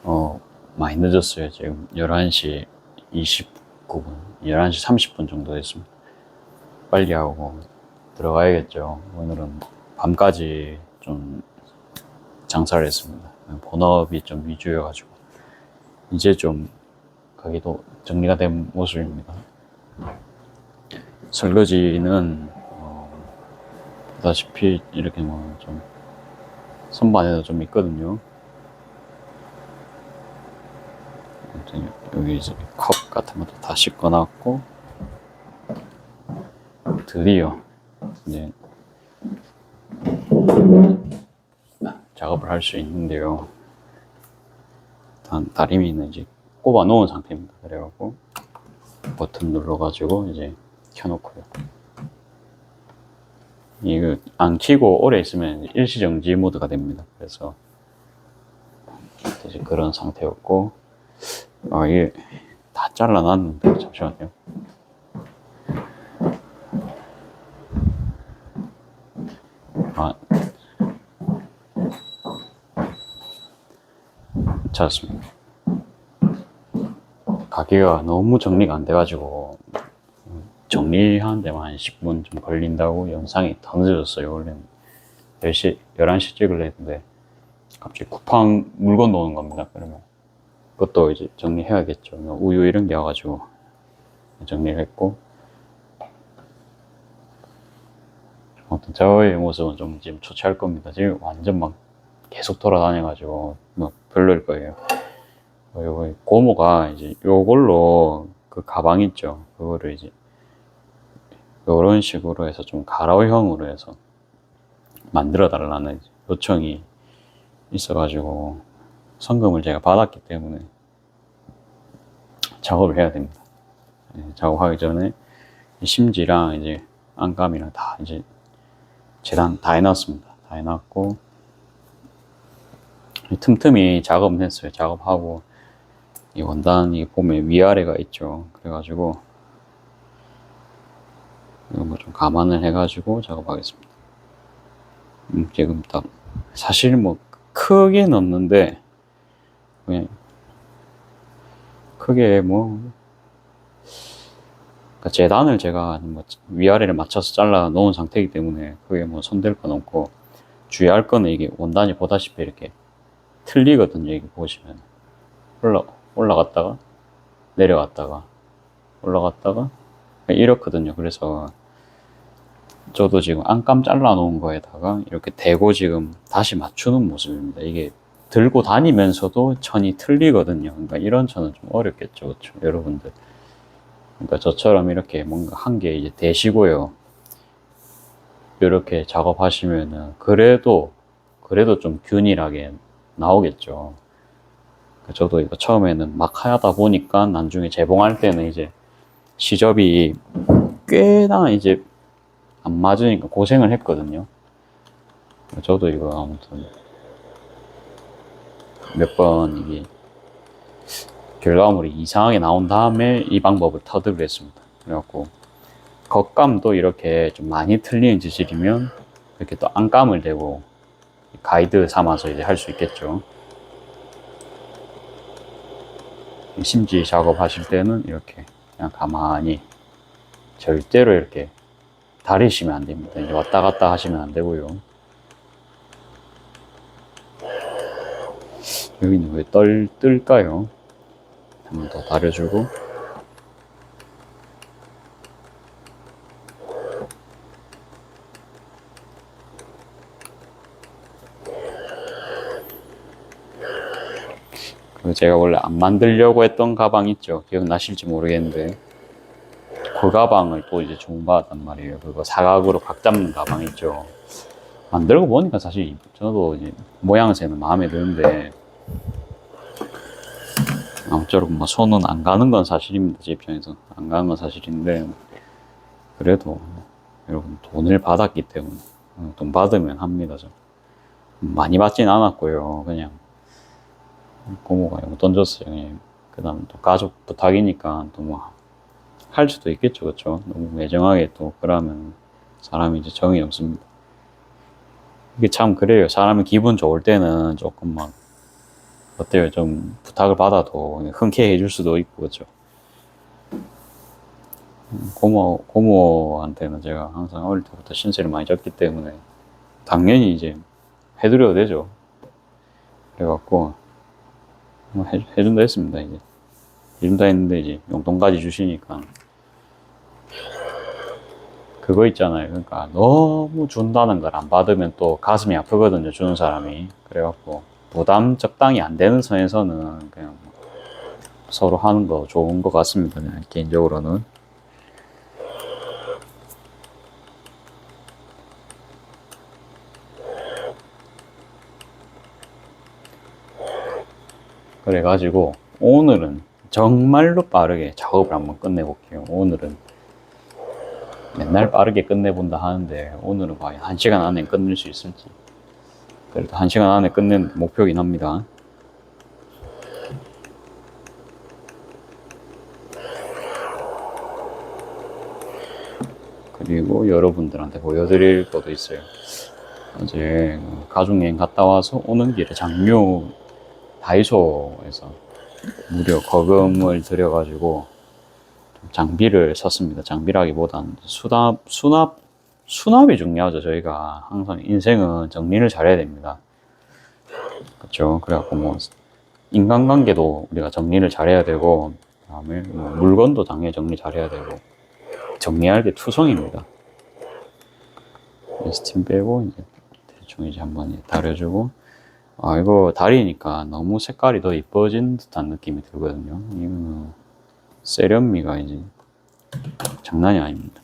어, 많이 늦었어요. 지금 11시 29분, 11시 30분 정도 됐습니다. 빨리 하고 들어가야겠죠. 오늘은 밤까지 좀 장사를 했습니다. 본업이 좀 위주여가지고. 이제 좀 가게도 정리가 된 모습입니다. 설거지는, 보다시피 이렇게 뭐 좀 선반에도 좀 있거든요. 아무튼 여기 이제 컵 같은 것도 다 씻어놨고, 드디어 이제 작업을 할 수 있는데요. 일단 다리미는 이제 꼽아 놓은 상태입니다. 그래갖고 버튼 눌러가지고 이제 켜놓고요. 이거 안 켜고 오래 있으면 일시정지 모드가 됩니다. 그래서 이제 그런 상태였고, 이게 다 잘라놨는데 잠시만요. 찾았습니다. 가게가 너무 정리가 안 돼가지고 정리하는 데만 한 10분 좀 걸린다고 영상이 더 늦어졌어요. 원래는 10시, 11시 찍으려 했는데 갑자기 쿠팡 물건 넣는 겁니다. 그러면 그것도 이제 정리해야겠죠. 우유 이런 게 와가지고 정리를 했고, 아무튼 저의 모습은 좀 지금 초췌할 겁니다. 지금 완전 막 계속 돌아다녀가지고 뭐 별로일 거예요. 요거 고모가 이제 요걸로 그 가방 있죠. 그거를 이제 요런 식으로 해서 좀 가로형으로 해서 만들어 달라는 요청이 있어가지고 성금을 제가 받았기 때문에 작업을 해야 됩니다. 작업하기 전에 심지랑 이제 안감이랑 다 이제 재단 다 해놨습니다. 다 해놨고 틈틈이 작업은 했어요. 작업하고 이 원단이 보면 위아래가 있죠. 그래가지고 이런 거 좀 감안을 해가지고 작업하겠습니다. 지금 딱 사실 뭐 크게 넣는데 그냥 크게 뭐 그러니까 재단을 제가 뭐 위아래를 맞춰서 잘라 놓은 상태이기 때문에 그게 뭐 손댈 건 없고, 주의할 거는 이게 원단이 보다시피 이렇게 틀리거든요. 이게 보시면 올라갔다가 내려갔다가 올라갔다가 이렇거든요. 그래서 저도 지금 안감 잘라 놓은 거에다가 이렇게 대고 지금 다시 맞추는 모습입니다. 이게 들고 다니면서도 천이 틀리거든요. 그러니까 이런 천은 좀 어렵겠죠. 그렇죠? 여러분들. 그러니까 저처럼 이렇게 뭔가 한 개 이제 대시고요. 이렇게 작업하시면은 그래도 좀 균일하게 나오겠죠. 저도 이거 처음에는 막 하다 보니까 나중에 재봉할 때는 이제 시접이 꽤나 이제 안 맞으니까 고생을 했거든요. 저도 이거 아무튼 몇 번 이게 결과물이 이상하게 나온 다음에 이 방법을 터득을 했습니다. 그래갖고 겉감도 이렇게 좀 많이 틀리는 재질이면 이렇게 또 안감을 대고 가이드 삼아서 이제 할 수 있겠죠. 심지 작업하실 때는 이렇게 그냥 가만히 절대로 이렇게 다리시면 안 됩니다. 이제 왔다 갔다 하시면 안 되고요. 여기는 왜 뜰까요? 한 번 더 다려주고, 그리고 제가 원래 안 만들려고 했던 가방 있죠. 기억나실지 모르겠는데 그 가방을 또 이제 주문받았단 말이에요. 그거 사각으로 각 잡는 가방 있죠. 만들고 보니까 사실 저도 이제 모양새는 마음에 드는데 아무쪼록 뭐 손은 안 가는 건 사실입니다. 제 입장에서 안 가는 건 사실인데, 그래도 여러분 돈을 받았기 때문에 돈 받으면 합니다. 저 많이 받진 않았고요. 그냥 고모가 용돈 줬어요. 그냥. 그다음 또 가족 부탁이니까 또 뭐 할 수도 있겠죠. 그렇죠? 너무 매정하게 또 그러면 사람이 이제 정이 없습니다. 이게 참 그래요. 사람이 기분 좋을 때는 조금 막 어때요? 좀 부탁을 받아도 흔쾌히 해줄 수도 있고, 그렇죠? 고모한테는 제가 항상 어릴 때부터 신세를 많이 졌기 때문에 당연히 이제 해드려도 되죠. 그래갖고 뭐 해준다 했습니다. 이제 해준다 했는데 이제 용돈까지 주시니까 그거 있잖아요. 그러니까 너무 준다는 걸 안 받으면 또 가슴이 아프거든요. 주는 사람이. 그래갖고 부담 적당히 안 되는 선에서는 그냥 서로 하는 거 좋은 것 같습니다. 그냥 개인적으로는. 그래가지고 오늘은 정말로 빠르게 작업을 한번 끝내볼게요. 오늘은 맨날 빠르게 끝내본다 하는데 오늘은 과연 1시간 안에 끝낼 수 있을지. 그래도 1시간 안에 끝낸 목표긴 합니다. 그리고 여러분들한테 보여드릴 것도 있어요. 어제 가족여행 갔다 와서 오는 길에 장묘 다이소에서 무료 거금을 들여가지고 장비를 샀습니다. 장비라기보다는 수납이 중요하죠. 저희가 항상 인생은 정리를 잘해야 됩니다. 그렇죠. 그래갖고 뭐 인간관계도 우리가 정리를 잘해야 되고, 그다음에 뭐 물건도 당연히 정리 잘해야 되고, 정리할 게 투성입니다. 스팀 빼고 이제 대충 이제 한번 다려주고, 아 이거 다리니까 너무 색깔이 더 이뻐진 듯한 느낌이 들거든요. 이거는 세련미가 이제 장난이 아닙니다.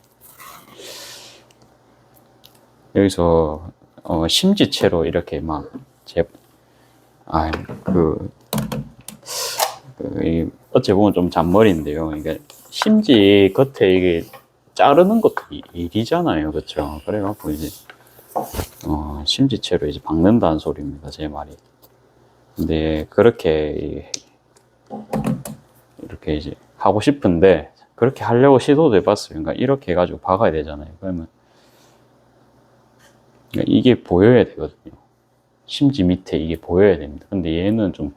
여기서 심지채로 이렇게 막 어찌 보면 좀 잔머리인데요. 이게 심지 겉에 이게 자르는 것도 일이잖아요, 그렇죠? 그래갖고 이제 심지채로 이제 박는다는 소리입니다, 제 말이. 근데 그렇게 이렇게 이제 하고 싶은데 그렇게 하려고 시도도 해봤어요. 그러니까 이렇게 해가지고 박아야 되잖아요. 그러면 그러니까 이게 보여야 되거든요. 심지 밑에 이게 보여야 됩니다. 근데 얘는 좀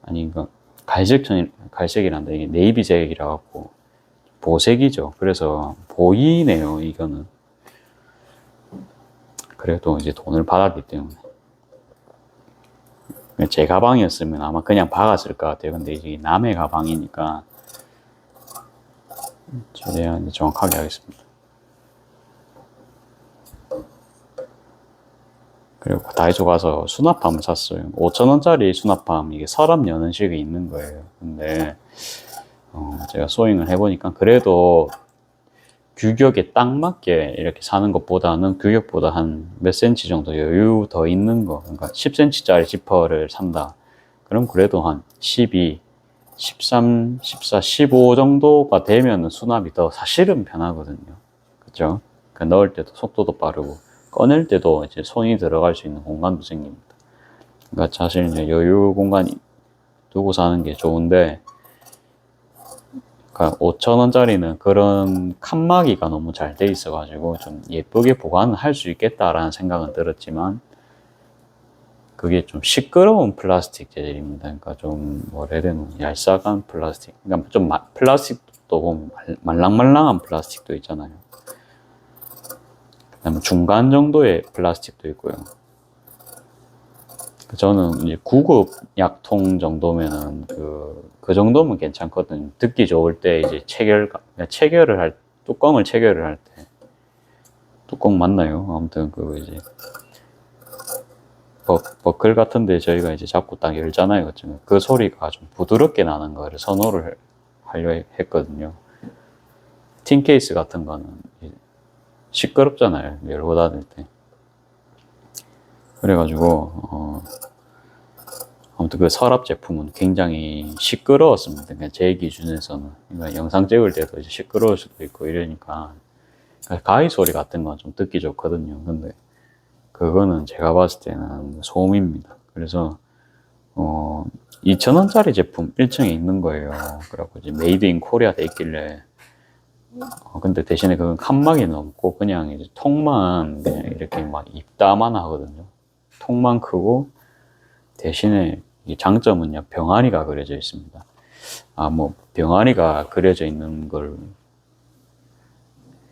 그러니까 갈색이란다. 이게 네이비색이라 갖고 보색이죠. 그래서 보이네요, 이거는. 그래도 이제 돈을 받았기 때문에. 제 가방이었으면 아마 그냥 박았을 것 같아요. 근데 이게 남의 가방이니까 최대한 정확하게 하겠습니다. 그리고 다이소 가서 수납함을 샀어요. 5,000원짜리 수납함, 이게 서랍 여는 식이 있는 거예요. 근데 제가 소잉을 해보니까 그래도 규격에 딱 맞게 이렇게 사는 것보다는 규격보다 한 몇 센치 정도 여유 더 있는 거, 그러니까 10cm짜리 지퍼를 산다. 그럼 그래도 한 12, 13, 14, 15 정도가 되면 수납이 더 사실은 편하거든요. 그죠? 그러니까 넣을 때도 속도도 빠르고, 꺼낼 때도 이제 손이 들어갈 수 있는 공간도 생깁니다. 그러니까 사실 이제 여유 공간 두고 사는 게 좋은데, 그러니까 5,000원짜리는 그런 칸막이가 너무 잘 돼 있어가지고 좀 예쁘게 보관을 할 수 있겠다라는 생각은 들었지만, 그게 좀 시끄러운 플라스틱 재질입니다. 그러니까 좀 뭐라 해야 되나, 얄쌍한 플라스틱. 그러니까 좀 플라스틱도 보면 말랑말랑한 플라스틱도 있잖아요. 그다음에 중간 정도의 플라스틱도 있고요. 저는 이제 구급 약통 정도면은 그 정도면 괜찮거든요. 듣기 좋을 때 이제 뚜껑을 체결을 할 때. 뚜껑 맞나요? 아무튼 이제 버클 같은데 저희가 이제 잡고 딱 열잖아요. 그 소리가 좀 부드럽게 나는 거를 선호를 하려 했거든요. 틴 케이스 같은 거는 시끄럽잖아요. 열고 닫을 때. 그래가지고 아무튼 그 서랍 제품은 굉장히 시끄러웠습니다. 그러니까 제 기준에서는. 그러니까 영상 찍을 때도 이제 시끄러울 수도 있고 이러니까 가위 소리 같은 건 좀 듣기 좋거든요. 근데 그거는 제가 봤을 때는 소음입니다. 그래서 2,000원짜리 제품 1층에 있는 거예요. 그래갖고 이제 메이드 인 코리아 돼 있길래 근데 대신에 그건 칸막이는 없고 그냥 이제 통만 그냥 이렇게 막 입다만 하거든요. 통만 크고 대신에 이 장점은요, 병아리가 그려져 있습니다. 뭐 병아리가 그려져 있는 걸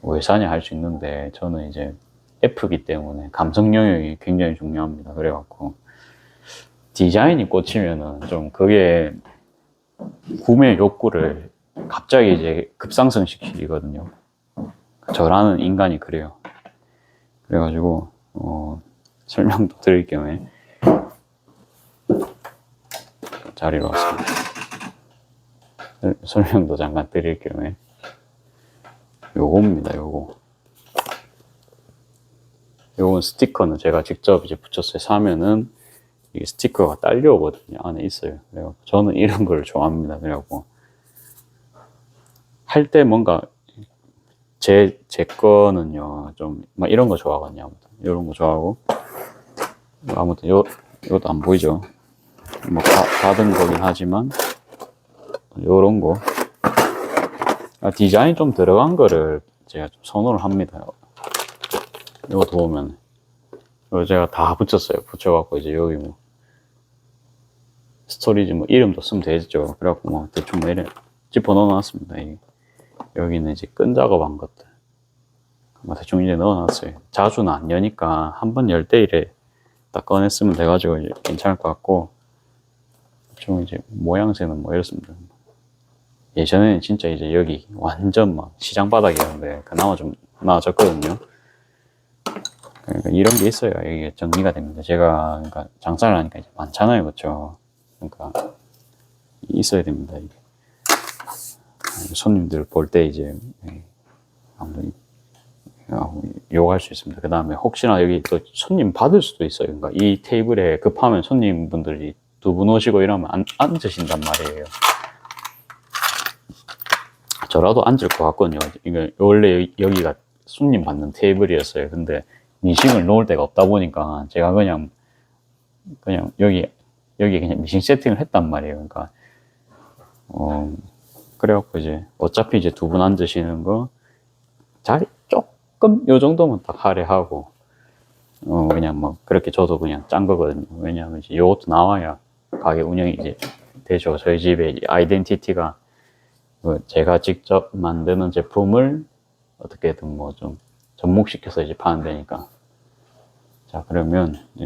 왜 사냐 할 수 있는데, 저는 이제 F기 때문에 감성 영역이 굉장히 중요합니다. 그래갖고 디자인이 꽂히면은 좀 그게 구매 욕구를 갑자기 이제 급상승 시키거든요. 저라는 인간이 그래요. 그래가지고 설명도 드릴 겸해 자리로 왔습니다. 설명도 잠깐 드릴 겸해 요겁니다. 요건 스티커는 제가 직접 이제 붙였어요. 사면은 이게 스티커가 딸려오거든요. 안에 있어요. 그래서 저는 이런 걸 좋아합니다. 그래갖고 할 때 뭔가 제 거는요, 좀 막 이런 거 좋아하거든요. 아무튼 이런 거 좋아하고, 아무튼 이것도 안 보이죠? 뭐 받은 거긴 하지만 요런 거 디자인 좀 들어간 거를 제가 좀 선호를 합니다. 이거 보면 이거 제가 다 붙였어요. 붙여갖고 이제 여기 뭐 스토리지 뭐 이름도 쓰면 되겠죠. 그래갖고 뭐 대충 뭐 이래 집어 넣어놨습니다. 여기는 이제 끈 작업한 것들 뭐 대충 이제 넣어놨어요. 자주는 안 여니까 한번 열 때 이래 딱 꺼냈으면 돼가지고 이제 괜찮을 것 같고, 좀 이제 모양새는 뭐 이렇습니다. 예전에는 진짜 이제 여기 완전 막 시장 바닥이었는데 그나마 좀 나아졌거든요. 그러니까 이런 게 있어야 이게 정리가 됩니다. 제가 그러니까 장사를 하니까 이제 많잖아요, 그렇죠? 그러니까 있어야 됩니다. 이게 손님들 볼 때 이제 아무튼 욕할 수 있습니다. 그 다음에 혹시나 여기 또 손님 받을 수도 있어요. 그러니까 이 테이블에 급하면 손님분들이 두 분 오시고 이러면 앉으신단 말이에요. 저라도 앉을 것 같거든요. 이거 원래 여기가 손님 받는 테이블이었어요. 근데 미싱을 놓을 데가 없다 보니까 제가 그냥 여기 그냥 미싱 세팅을 했단 말이에요. 그러니까 그래갖고 이제 어차피 이제 두 분 앉으시는 거 자리 조금 요 정도만 딱 할애하고 그냥 뭐 그렇게 저도 그냥 짠 거거든요. 왜냐하면 이제 요것도 나와야 가게 운영이 이제 되죠. 저희 집의 아이덴티티가 제가 직접 만드는 제품을 어떻게든 뭐 좀 접목시켜서 이제 파는 데니까. 자, 그러면 이제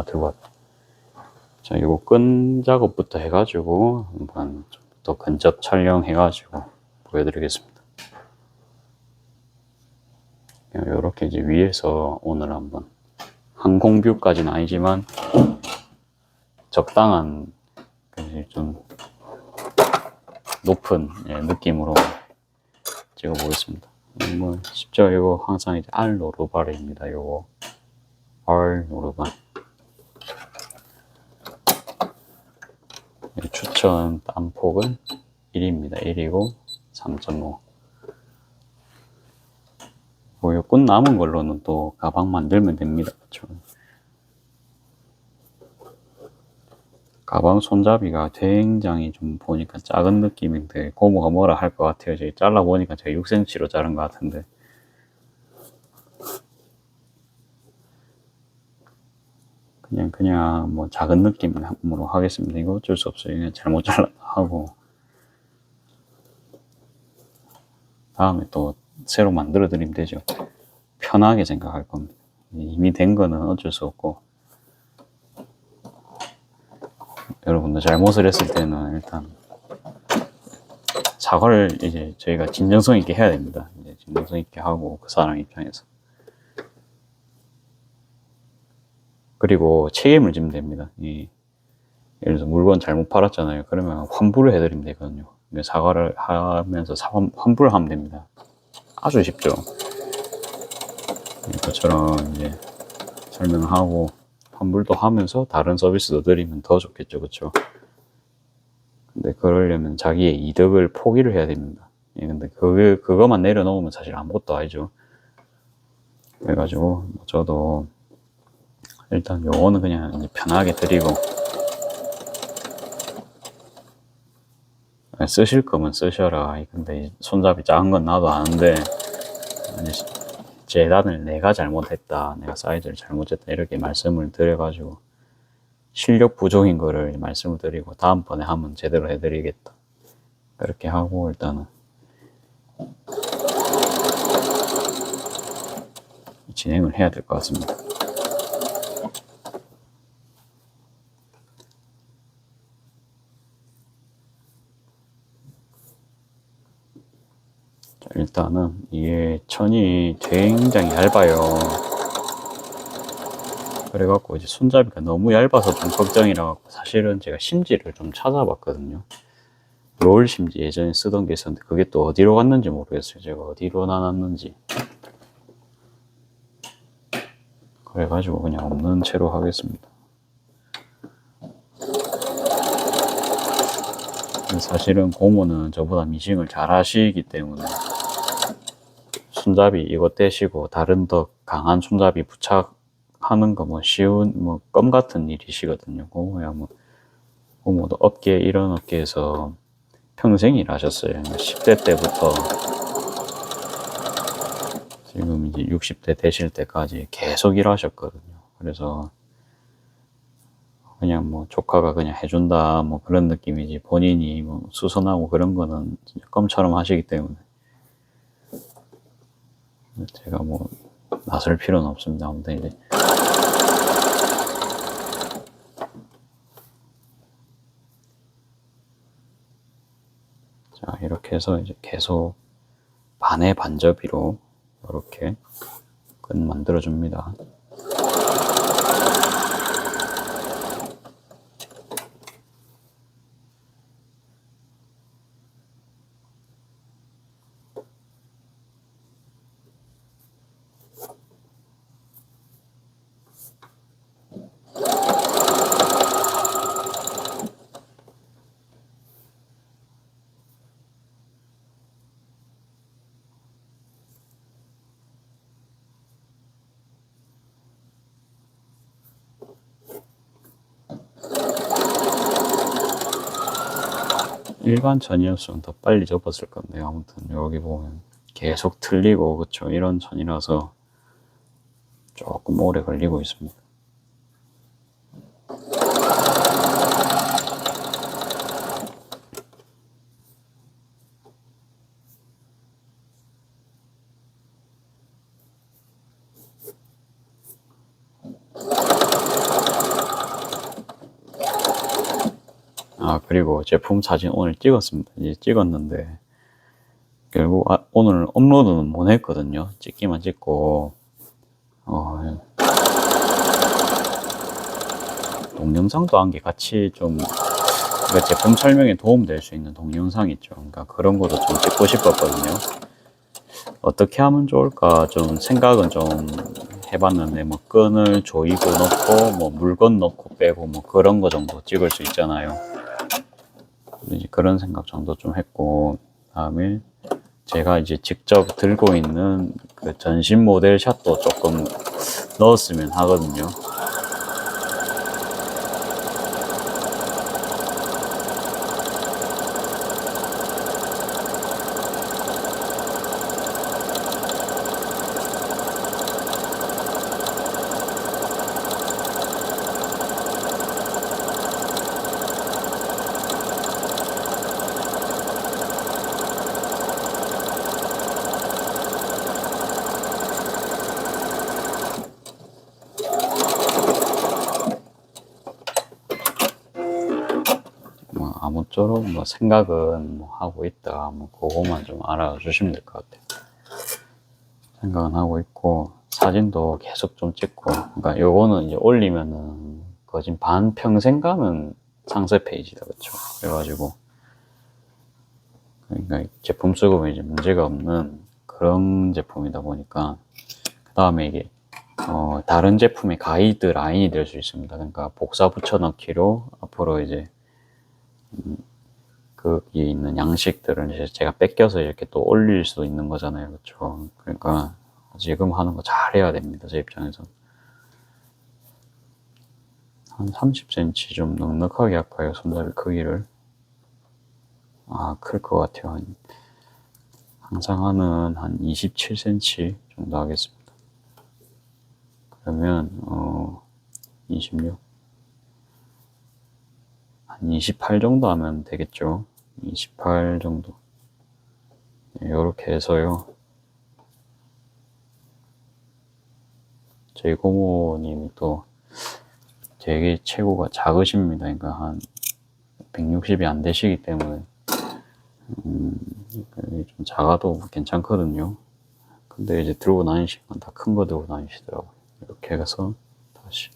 들고 왔다. 자, 요거 끈 작업부터 해가지고 한번 좀 더 근접 촬영해가지고 보여드리겠습니다. 요렇게 이제 위에서 오늘 한번 항공뷰까지는 아니지만 적당한 좀 높은 느낌으로 찍어보겠습니다. 뭐 쉽죠? 이거 항상 이제 알 노르바르입니다. 요거 알 노르바르. 추천 땀폭은 1입니다. 1이고 3.5. 뭐 꽃 남은 걸로는 또 가방 만들면 됩니다. 그렇죠? 가방 손잡이가 굉장히 좀 보니까 작은 느낌인데 고모가 뭐라 할 것 같아요. 제가 잘라보니까 제가 6cm로 자른 것 같은데 그냥 뭐 작은 느낌으로 하겠습니다. 이거 어쩔 수 없어요. 그냥 잘못 잘랐다 하고 다음에 또 새로 만들어 드리면 되죠. 편하게 생각할 겁니다. 이미 된 거는 어쩔 수 없고, 여러분들 잘못을 했을 때는 일단 사과를 이제 저희가 진정성 있게 해야 됩니다. 이제 진정성 있게 하고 그 사람 입장에서. 그리고 책임을 지면 됩니다. 예를 들어서 물건 잘못 팔았잖아요. 그러면 환불을 해드리면 되거든요. 사과를 하면서 환불을 하면 됩니다. 아주 쉽죠. 이것처럼 이제 설명하고 환불도 하면서 다른 서비스도 드리면 더 좋겠죠. 그렇죠? 근데 그러려면 자기의 이득을 포기를 해야 됩니다. 근데 그거만 내려놓으면 사실 아무것도 아니죠. 그래가지고 저도 일단 요거는 그냥 이제 편하게 드리고, 쓰실 거면 쓰셔라. 근데 손잡이 작은 건 나도 아는데 재단을 내가 잘못했다, 내가 사이즈를 잘못했다 이렇게 말씀을 드려가지고 실력 부족인 거를 말씀을 드리고 다음번에 하면 제대로 해드리겠다. 그렇게 하고 일단은 진행을 해야 될 것 같습니다. 자, 일단은 이게 천이 굉장히 얇아요. 그래갖고 이제 손잡이가 너무 얇아서 좀 걱정이라 갖고 사실은 제가 심지를 좀 찾아봤거든요. 롤 심지 예전에 쓰던 게 있었는데 그게 또 어디로 갔는지 모르겠어요. 제가 어디로 놔놨는지. 그래가지고 그냥 없는 채로 하겠습니다. 사실은 고모는 저보다 미싱을 잘 하시기 때문에 손잡이 이거 떼시고 다른 더 강한 손잡이 부착하는 거 뭐 쉬운 뭐 껌 같은 일이시거든요. 고모야 뭐 고모도 업계 이런 업계에서 평생 일하셨어요. 10대 때부터 지금 이제 60대 되실 때까지 계속 일하셨거든요. 그래서 그냥 뭐 조카가 그냥 해준다 뭐 그런 느낌이지 본인이 뭐 수선하고 그런 거는 진짜 껌처럼 하시기 때문에 제가 뭐 나설 필요는 없습니다. 아무튼 이제 자 이렇게 해서 이제 계속 반의 반접이로 이렇게 끈 만들어 줍니다. 일반 천이었으면 더 빨리 접었을 건데 아무튼 여기 보면 계속 틀리고 그쵸 이런 천이라서 조금 오래 걸리고 있습니다. 아 그리고 제품 사진 오늘 찍었습니다. 이제 찍었는데 결국 오늘 업로드는 못 했거든요. 찍기만 찍고 동영상도 한 개 같이 좀 그러니까 제품 설명에 도움될 수 있는 동영상 있죠. 그러니까 그런 것도 좀 찍고 싶었거든요. 어떻게 하면 좋을까 좀 생각은 좀 해봤는데 뭐 끈을 조이고 넣고 뭐 물건 넣고 빼고 뭐 그런 거 정도 찍을 수 있잖아요. 이제 그런 생각 정도 좀 했고 다음에 제가 이제 직접 들고 있는 그 전신 모델 샷도 조금 넣었으면 하거든요. 뭐 아무쪼록 뭐 생각은 뭐 하고 있다. 뭐 그거만 좀 알아주시면 될 것 같아요. 생각은 하고 있고 사진도 계속 좀 찍고 그러니까 요거는 이제 올리면은 거진 반 평생 가는 상세 페이지다 그쵸. 그래가지고 그러니까 제품 수급에 이제 문제가 없는 그런 제품이다 보니까 그 다음에 이게 다른 제품의 가이드 라인이 될 수 있습니다. 그러니까 복사 붙여넣기로 앞으로 이제 거기 있는 양식들은 이제 제가 뺏겨서 이렇게 또 올릴 수 있는 거잖아요. 그렇죠? 그러니까 지금 하는 거 잘 해야 됩니다. 제 입장에서. 한 30cm 좀 넉넉하게 할까요? 손잡이 크기를. 클 것 같아요. 항상 하는 한 27cm 정도 하겠습니다. 그러면 26 한 28 정도 하면 되겠죠. 28 정도. 이렇게 해서요. 저희 고모님이 또 되게 체구가 작으십니다. 그러니까 한 160이 안 되시기 때문에 좀 작아도 괜찮거든요. 근데 이제 들고 다니시면 다 큰 거 들고 다니시더라고요. 이렇게 해서 다시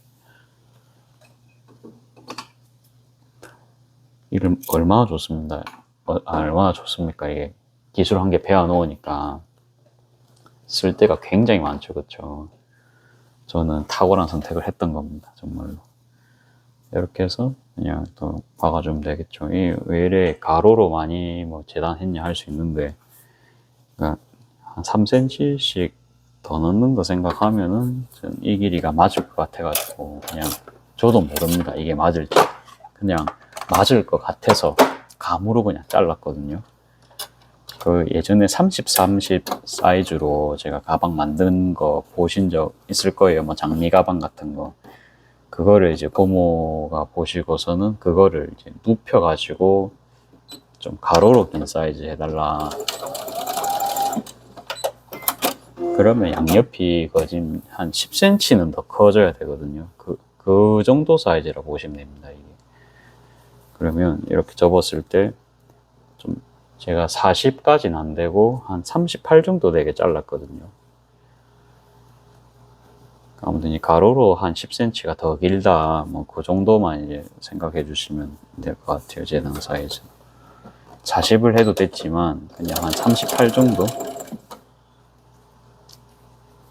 이름 얼마나 좋습니다. 얼마나 좋습니까? 이게 기술 한 개 배워 놓으니까 쓸 데가 굉장히 많죠, 그렇죠? 저는 탁월한 선택을 했던 겁니다, 정말로. 이렇게 해서 그냥 또 박아주면 되겠죠. 이 왜 이래 가로로 많이 뭐 재단했냐 할 수 있는데, 그러니까 한 3cm씩 더 넣는다 생각하면은 이 길이가 맞을 것 같아가지고 그냥 저도 모릅니다. 이게 맞을지. 그냥 맞을 것 같아서 감으로 그냥 잘랐거든요. 그 예전에 30, 30 사이즈로 제가 가방 만든 거 보신 적 있을 거예요. 뭐 장미 가방 같은 거. 그거를 이제 고모가 보시고서는 그거를 이제 눕혀가지고 좀 가로로 긴 사이즈 해달라. 그러면 양옆이 거진 한 10cm는 더 커져야 되거든요. 그 정도 사이즈라고 보시면 됩니다, 이게. 그러면 이렇게 접었을 때 좀 제가 40까지는 안 되고 한 38 정도 되게 잘랐거든요. 아무튼 이 가로로 한 10cm가 더 길다, 뭐 그 정도만 이제 생각해 주시면 될 것 같아요. 재단 사이즈 40을 해도 됐지만 그냥 한 38 정도.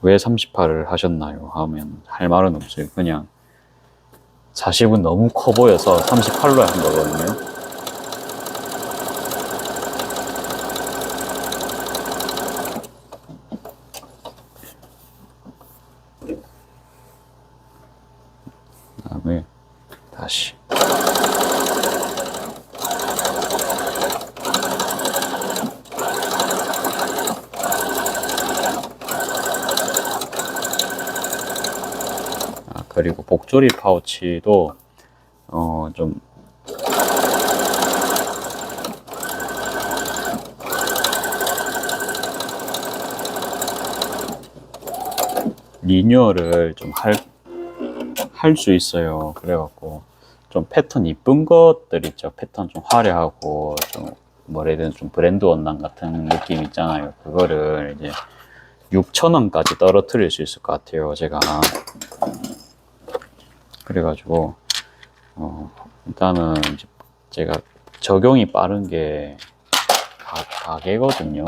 왜 38을 하셨나요? 하면 할 말은 없어요. 그냥 40은 너무 커 보여서 38로 한 거거든요. 그 다음에 다시 그리고 복조리 파우치도 좀 리뉴얼을 좀 할 수 있어요. 그래갖고 좀 패턴 이쁜 것들 있죠. 패턴 좀 화려하고 좀 뭐라 해야 되나 좀 브랜드 원단 같은 느낌 있잖아요. 그거를 이제 6,000원까지 떨어뜨릴 수 있을 것 같아요, 제가. 그래가지고 일단은 이제 제가 적용이 빠른 게 가게거든요.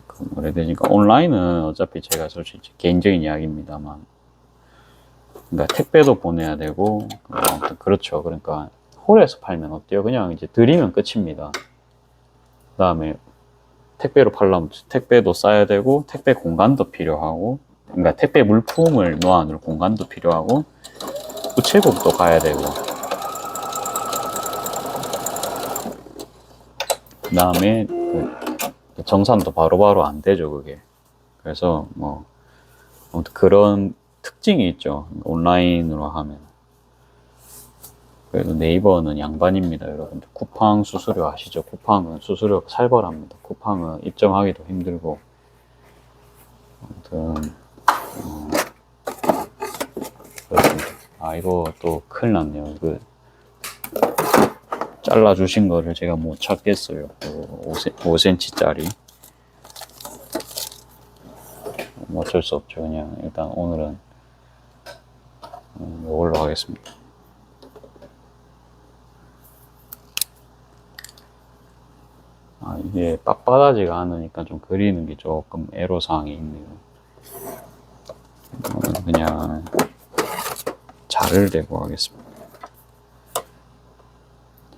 그 뭐라 해야 되니까 온라인은 어차피 제가 솔직히 개인적인 이야기입니다만, 그러니까 택배도 보내야 되고 아무튼 그렇죠. 그러니까 홀에서 팔면 어때요? 그냥 이제 드리면 끝입니다. 그 다음에 택배로 팔려면 택배도 싸야 되고 택배 공간도 필요하고, 그러니까 택배 물품을 놓아놓을 공간도 필요하고 우체국도 가야 되고, 그 다음에 정산도 바로바로 안 되죠, 그게. 그래서 뭐 아무튼 그런 특징이 있죠, 온라인으로 하면. 그래도 네이버는 양반입니다, 여러분들. 쿠팡 수수료 아시죠? 쿠팡은 수수료가 살벌합니다. 쿠팡은 입점하기도 힘들고. 아무튼 그렇습니다. 이거 또 큰일 났네요. 잘라주신 거를 제가 못 찾겠어요. 5cm짜리. 어쩔 수 없죠. 그냥 일단 오늘은 이걸로 하겠습니다. 이게 빳빳하지가 않으니까 좀 그리는 게 조금 애로사항이 있네요. 그냥 자를 대고 하겠습니다.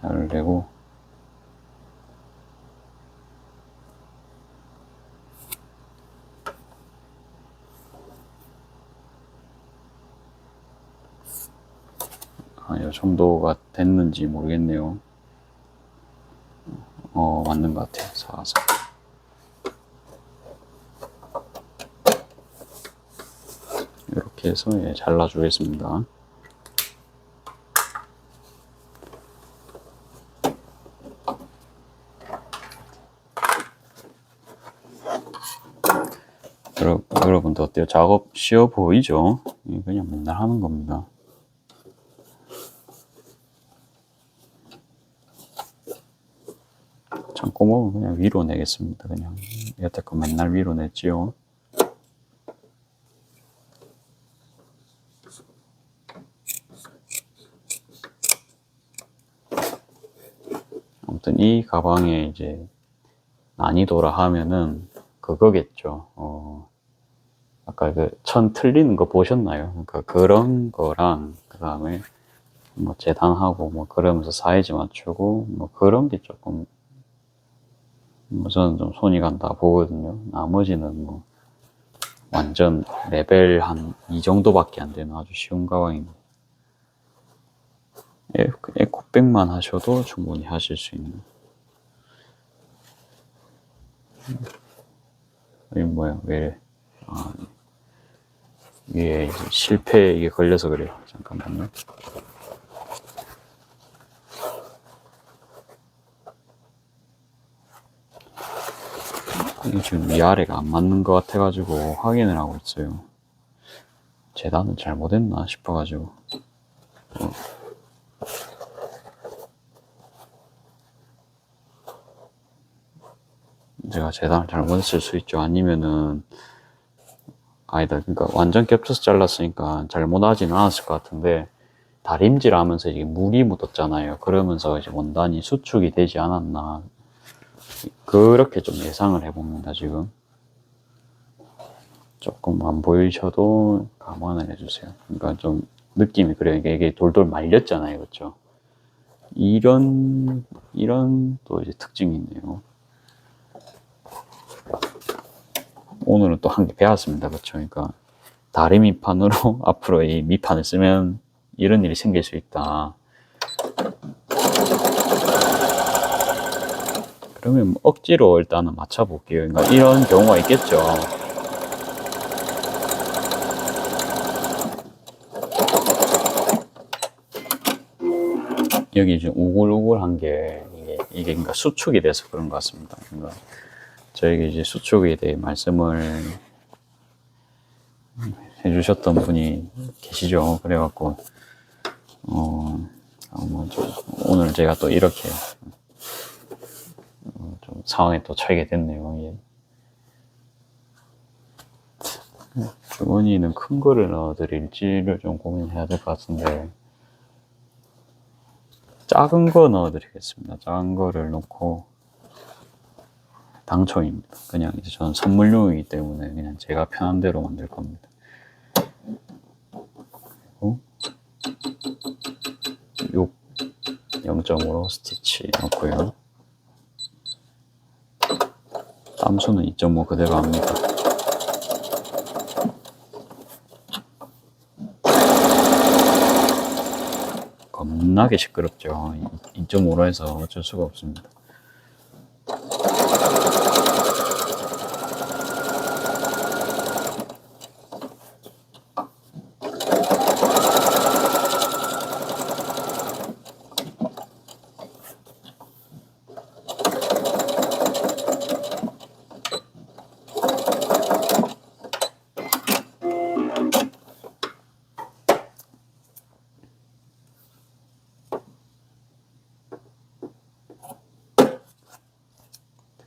자를 대고 이 정도가 됐는지 모르겠네요. 맞는 것 같아요. 사서. 이렇게 해서 잘라주겠습니다. 여러분들 어때요? 작업 쉬워 보이죠? 그냥 맨날 하는 겁니다. 창고목은 그냥 위로 내겠습니다. 그냥 여태껏 맨날 위로 냈지요. 아무튼 이 가방의 이제 난이도라 하면은 그거겠죠. 아까 그 천 틀리는 거 보셨나요? 그러니까 그런 거랑 그 다음에 뭐 재단하고 뭐 그러면서 사이즈 맞추고 뭐 그런 게 조금 뭐 저는 좀 손이 간다 보거든요. 나머지는 뭐 완전 레벨 한 이 정도밖에 안 되는 아주 쉬운 가방입니다. 에코백만 하셔도 충분히 하실 수 있는. 이게 뭐야? 왜 이래? 이게 이제 실패에 이게 걸려서 그래요. 잠깐만요. 이게 지금 위아래가 안 맞는 것 같아가지고 확인을 하고 있어요. 재단을 잘못했나 싶어가지고. 제가 재단을 잘못했을 수 있죠. 아니면은 아니다. 그러니까 완전 겹쳐서 잘랐으니까 잘못하진 않았을 것 같은데 다림질 하면서 이게 물이 묻었잖아요. 그러면서 이제 원단이 수축이 되지 않았나. 그렇게 좀 예상을 해봅니다, 지금. 조금 안 보이셔도 감안을 해주세요. 그러니까 좀 느낌이 그래요. 이게 돌돌 말렸잖아요. 그렇죠? 이런 또 이제 특징이 있네요. 오늘은 또 한 개 배웠습니다. 그렇죠? 그러니까 다리 밑판으로 앞으로 이 밑판을 쓰면 이런 일이 생길 수 있다. 그러면 억지로 일단은 맞춰볼게요. 그러니까 이런 경우가 있겠죠. 여기 지금 우글우글한 게 이게 그러니까 수축이 돼서 그런 것 같습니다. 그러니까 저에게 이제 수축에 대해 말씀을 해주셨던 분이 계시죠. 그래갖고 오늘 제가 또 이렇게 좀 상황에 또 처하게 됐네요. 예. 주머니는 큰 거를 넣어드릴지를 좀 고민해야 될 것 같은데 작은 거 넣어드리겠습니다. 작은 거를 넣고 당첨입니다. 그냥 이제 저는 선물용이기 때문에 그냥 제가 편한 대로 만들 겁니다. 그리고 6 0.5로 스티치 넣고요. 땀수는 2.5 그대로 합니다. 겁나게 시끄럽죠. 2.5로 해서 어쩔 수가 없습니다.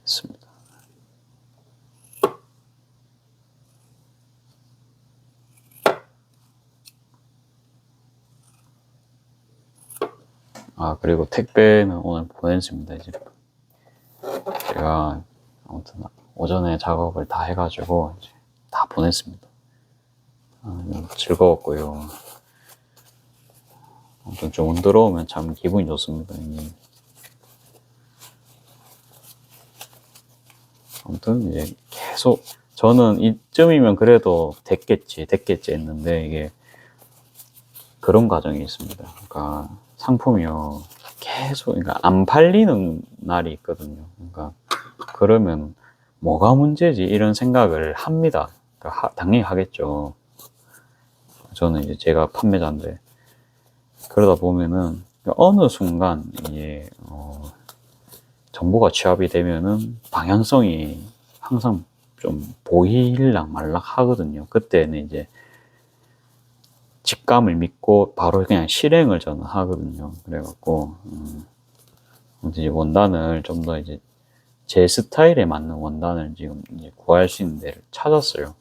됐습니다. 그리고 택배는 오늘 보냈습니다. 이제 제가 아무튼 오전에 작업을 다 해가지고 이제 다 보냈습니다. 즐거웠고요. 아무튼 좀 운 들어오면 참 기분이 좋습니다. 아무튼 이제 계속 저는 이쯤이면 그래도 됐겠지 했는데 이게 그런 과정이 있습니다. 그러니까 상품이요 계속 그러니까 안 팔리는 날이 있거든요. 그러니까 그러면 뭐가 문제지 이런 생각을 합니다. 그러니까 당연히 하겠죠. 저는 이제 제가 판매자인데 그러다 보면은 어느 순간 이게 정보가 취합이 되면은 방향성이 항상 좀 보일락 말락 하거든요. 그때는 이제 직감을 믿고 바로 그냥 실행을 저는 하거든요. 그래갖고 이제 원단을 좀 더 이제 제 스타일에 맞는 원단을 지금 이제 구할 수 있는 데를 찾았어요.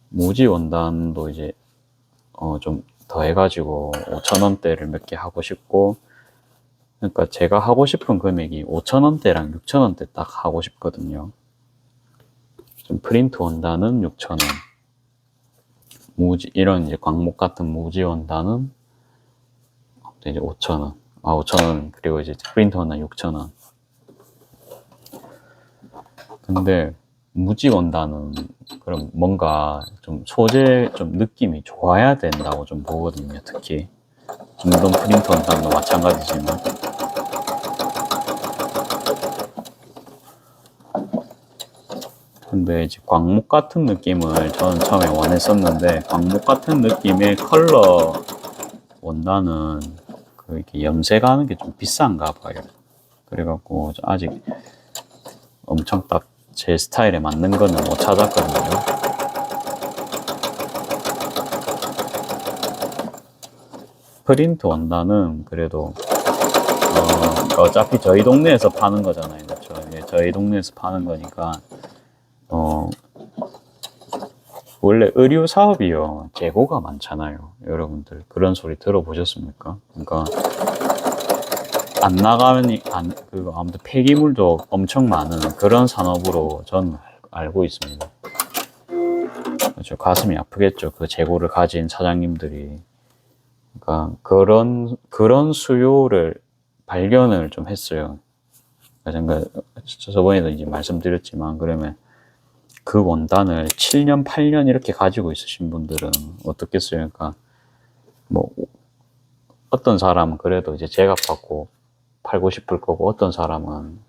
무지 원단도 이제 좀 더 해가지고 5,000원대를 몇 개 하고 싶고, 그러니까 제가 하고 싶은 금액이 5,000원대랑 6,000원대 딱 하고 싶거든요. 좀 프린트 원단은 6,000원, 무지 이런 이제 광목 같은 무지 원단은 이제 5,000원, 5,000원, 그리고 이제 프린트 원단 6,000원. 근데 무지 원단은 그럼 뭔가 좀 소재 좀 느낌이 좋아야 된다고 좀 보거든요. 특히 중동 프린트 원단도 마찬가지지만. 근데 이제 광목 같은 느낌을 저는 처음에 원했었는데, 광목 같은 느낌의 컬러 원단은 이렇게 염색하는 게 좀 비싼가 봐요. 그래갖고 아직 엄청 딱 제 스타일에 맞는 거는 못 찾았거든요. 프린트 원단은 그래도 어차피 저희 동네에서 파는 거잖아요. 그렇죠? 저희 동네에서 파는 거니까 원래 의류 사업이요, 재고가 많잖아요. 여러분들 그런 소리 들어보셨습니까? 그러니까 안 나가니 아무튼 폐기물도 엄청 많은 그런 산업으로 저는 알고 있습니다. 그렇죠. 가슴이 아프겠죠. 그 재고를 가진 사장님들이. 그러니까 그런 수요를 발견을 좀 했어요. 그러니까 저번에도 이제 말씀드렸지만, 그러면 그 원단을 7년, 8년 이렇게 가지고 있으신 분들은 어떻겠어요? 그러니까 뭐 어떤 사람은 그래도 이제 제값 받고 팔고 싶을 거고, 어떤 사람은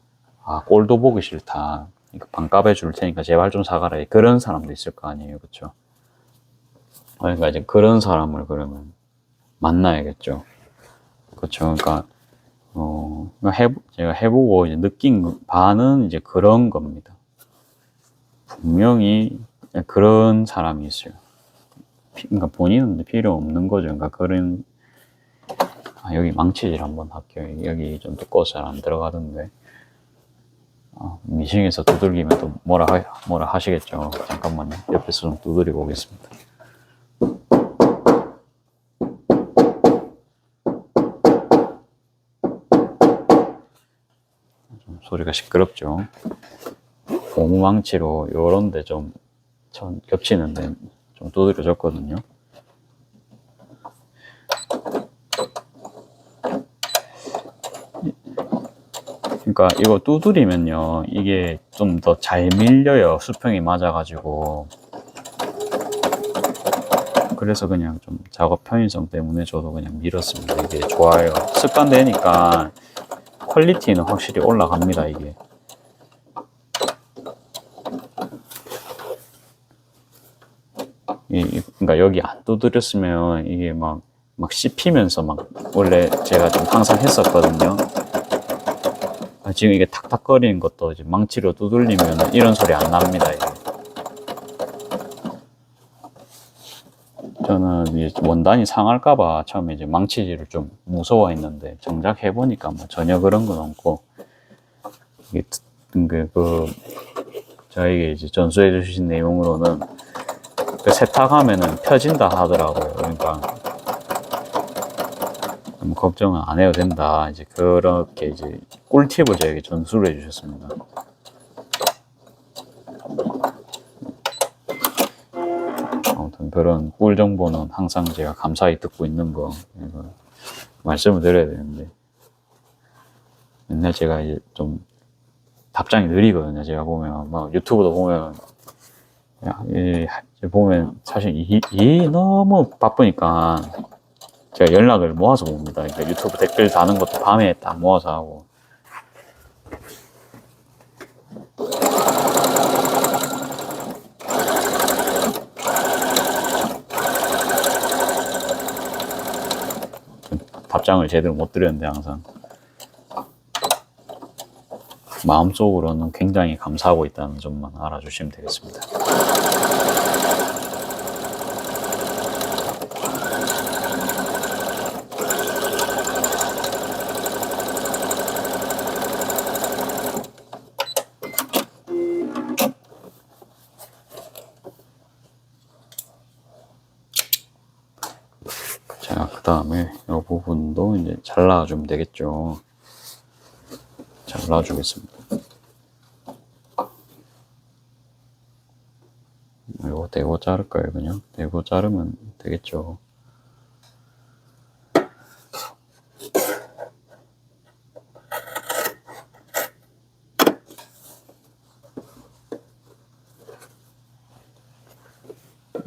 꼴도 보기 싫다, 반값에 줄 테니까 제발 좀 사가라, 그런 사람도 있을 거 아니에요. 그렇죠? 그러니까 이제 그런 사람을 그러면 만나야겠죠. 그렇죠. 그러니까 제가 해보고 이제 느낀 바는 이제 그런 겁니다. 분명히 그런 사람이 있어요. 그러니까 본인은 필요 없는 거죠. 그러니까 그런 여기 망치질 한번 할게요. 여기 좀 두꺼워서 잘 안 들어가던데. 미싱에서 두들기면 또 뭐라 하시겠죠. 잠깐만요. 옆에서 좀 두드리고 오겠습니다. 좀 소리가 시끄럽죠. 고무망치로 요런데 좀 겹치는데 좀 두드려 줬거든요. 그러니까 이거 두드리면요, 이게 좀 더 잘 밀려요. 수평이 맞아가지고. 그래서 그냥 좀 작업 편의성 때문에 저도 그냥 밀었습니다. 이게 좋아요. 습관되니까 퀄리티는 확실히 올라갑니다. 이게. 그러니까 여기 안 두드렸으면 이게 막 씹히면서 원래 제가 좀 항상 했었거든요. 지금 이게 탁탁거리는 것도 이제 망치로 두들리면 이런 소리 안 납니다. 이게. 저는 이제 원단이 상할까봐 처음에 이제 망치질을 좀 무서워했는데, 정작 해보니까 뭐 전혀 그런 건 없고, 이게 저에게 이제 전수해 주신 내용으로는 세탁하면은 펴진다 하더라고요. 그러니까 걱정은 안 해도 된다. 이제 그렇게 이제 꿀팁을 저에게 전수를 해주셨습니다. 아무튼 그런 꿀 정보는 항상 제가 감사히 듣고 있는 거, 이거 말씀을 드려야 되는데, 맨날 제가 이제 좀 답장이 느리거든요. 제가 보면 막 유튜브도 보면 보면 사실 너무 바쁘니까 제가 연락을 모아서 봅니다. 그러니까 유튜브 댓글 다는 것도 밤에 딱 모아서 하고. 답장을 제대로 못 드렸는데 항상. 마음속으로는 굉장히 감사하고 있다는 점만 알아주시면 되겠습니다. 자, 그 다음에 이 부분도 이제 잘라주면 되겠죠. 잘라주겠습니다. 이거 대고 자를까요? 그냥 대고 자르면 되겠죠.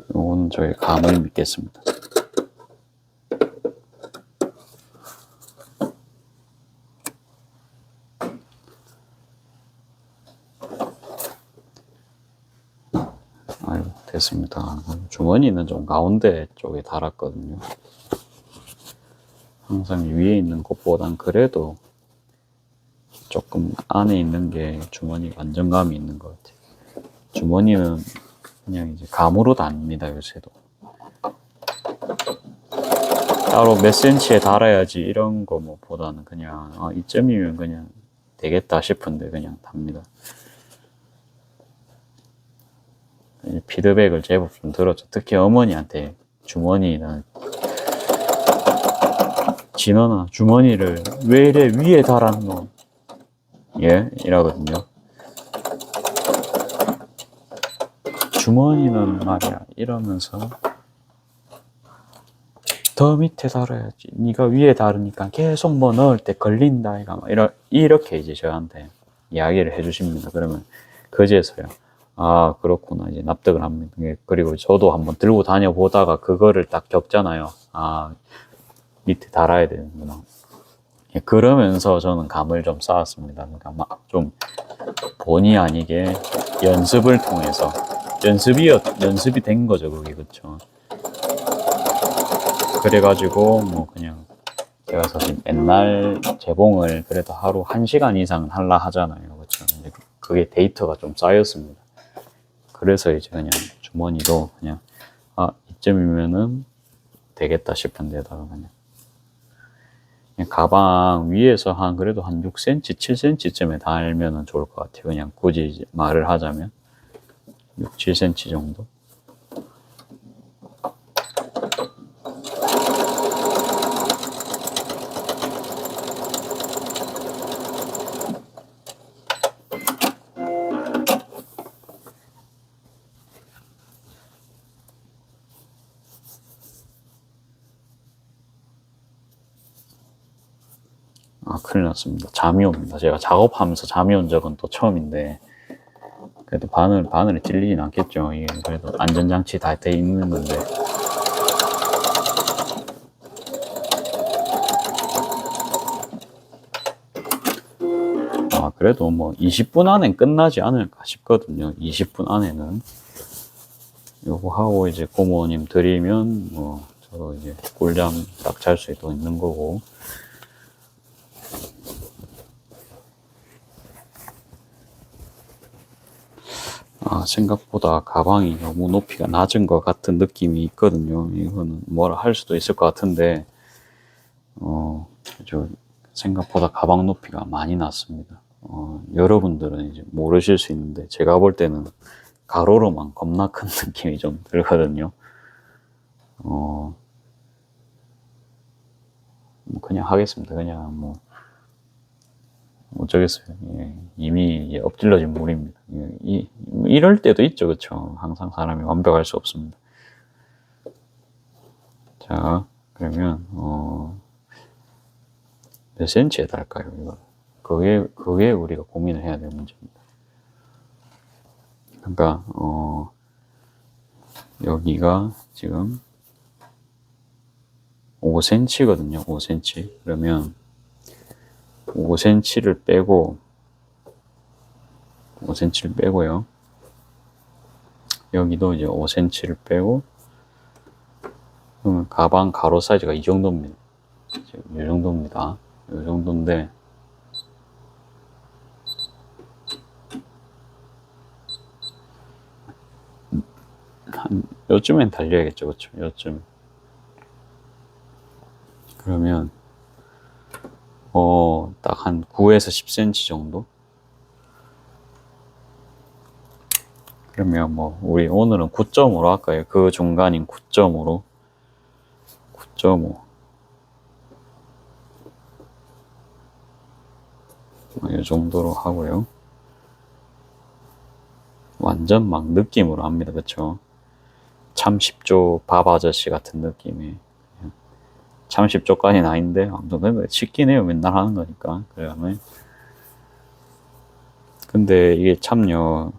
이건 저희 감을 믿겠습니다. 아유, 됐습니다. 주머니는 좀 가운데 쪽에 달았거든요. 항상 위에 있는 것보단 그래도 조금 안에 있는 게 주머니가 안정감이 있는 것 같아요. 주머니는 그냥 이제 감으로 답니다, 요새도. 따로 몇 센치에 달아야지 이런 거 뭐 보다는 그냥 이쯤이면 그냥 되겠다 싶은데 그냥 답니다. 피드백을 제법 좀 들었죠. 특히 어머니한테 주머니는 진원아 주머니를 왜 이래 위에 달았노? 예? 이라거든요. 주머니는 말이야 이러면서 더 밑에 달아야지. 네가 위에 달으니까 계속 뭐 넣을 때 걸린다. 이렇게 이제 저한테 이야기를 해주십니다. 그러면 그제서요. 아 그렇구나 이제 납득을 합니다. 그리고 저도 한번 들고 다녀 보다가 그거를 딱 겪잖아요. 아 밑에 달아야 되는구나. 그러면서 저는 감을 좀 쌓았습니다. 그러니까 막 좀 본의 아니게 연습을 통해서 연습이 된 거죠. 그게 그쵸. 그래가지고 뭐 그냥 제가 사실 옛날 재봉을 그래도 하루 1시간 이상은 할라 하잖아요. 그쵸. 이제 그게 데이터가 좀 쌓였습니다. 그래서 이제 그냥 주머니도 그냥 이쯤이면은 되겠다 싶은 데다가 그냥 가방 위에서 그래도 한 6cm, 7cm쯤에 달면은 좋을 것 같아요. 그냥 굳이 이제 말을 하자면 6, 7cm 정도. 큰일 났습니다. 잠이 옵니다. 제가 작업하면서 잠이 온 적은 또 처음인데, 그래도 바늘에 찔리진 않겠죠. 이게 그래도 안전장치 다 돼 있는 건데. 그래도 뭐 20분 안엔 끝나지 않을까 싶거든요. 20분 안에는. 요거 하고 이제 고모님 드리면, 뭐, 저도 이제 꿀잠 딱 잘 수 있는 거고. 생각보다 가방이 너무 높이가 낮은 것 같은 느낌이 있거든요. 이거는 뭐라 할 수도 있을 것 같은데, 저 생각보다 가방 높이가 많이 낮습니다. 여러분들은 이제 모르실 수 있는데, 제가 볼 때는 가로로만 겁나 큰 느낌이 좀 들거든요. 뭐 그냥 하겠습니다. 그냥 뭐, 어쩌겠어요. 예, 이미 엎질러진 물입니다. 이럴 때도 있죠, 그쵸? 항상 사람이 완벽할 수 없습니다. 자, 그러면 몇 센치에 달까요, 이거? 그게 우리가 고민을 해야 될 문제입니다. 그러니까 여기가 지금 5cm거든요. 5cm. 그러면 5cm를 빼고 5cm를 빼고요. 여기도 이제 5cm를 빼고 그러면 가방 가로 사이즈가 이 정도입니다. 지금 이 정도입니다. 이 정도인데 요쯤엔 달려야겠죠. 그쵸? 요쯤. 그러면, 딱 한 9에서 10cm 정도? 그러면 뭐, 우리 오늘은 9.5로 할까요? 그 중간인 9.5로. 9.5. 이 정도로 하고요. 완전 막 느낌으로 합니다. 그쵸? 참 쉽죠. 밥 아저씨 같은 느낌이. 참 쉽죠까지는 아닌데, 아무튼 쉽긴 해요. 맨날 하는 거니까. 그러면. 근데 이게 참요,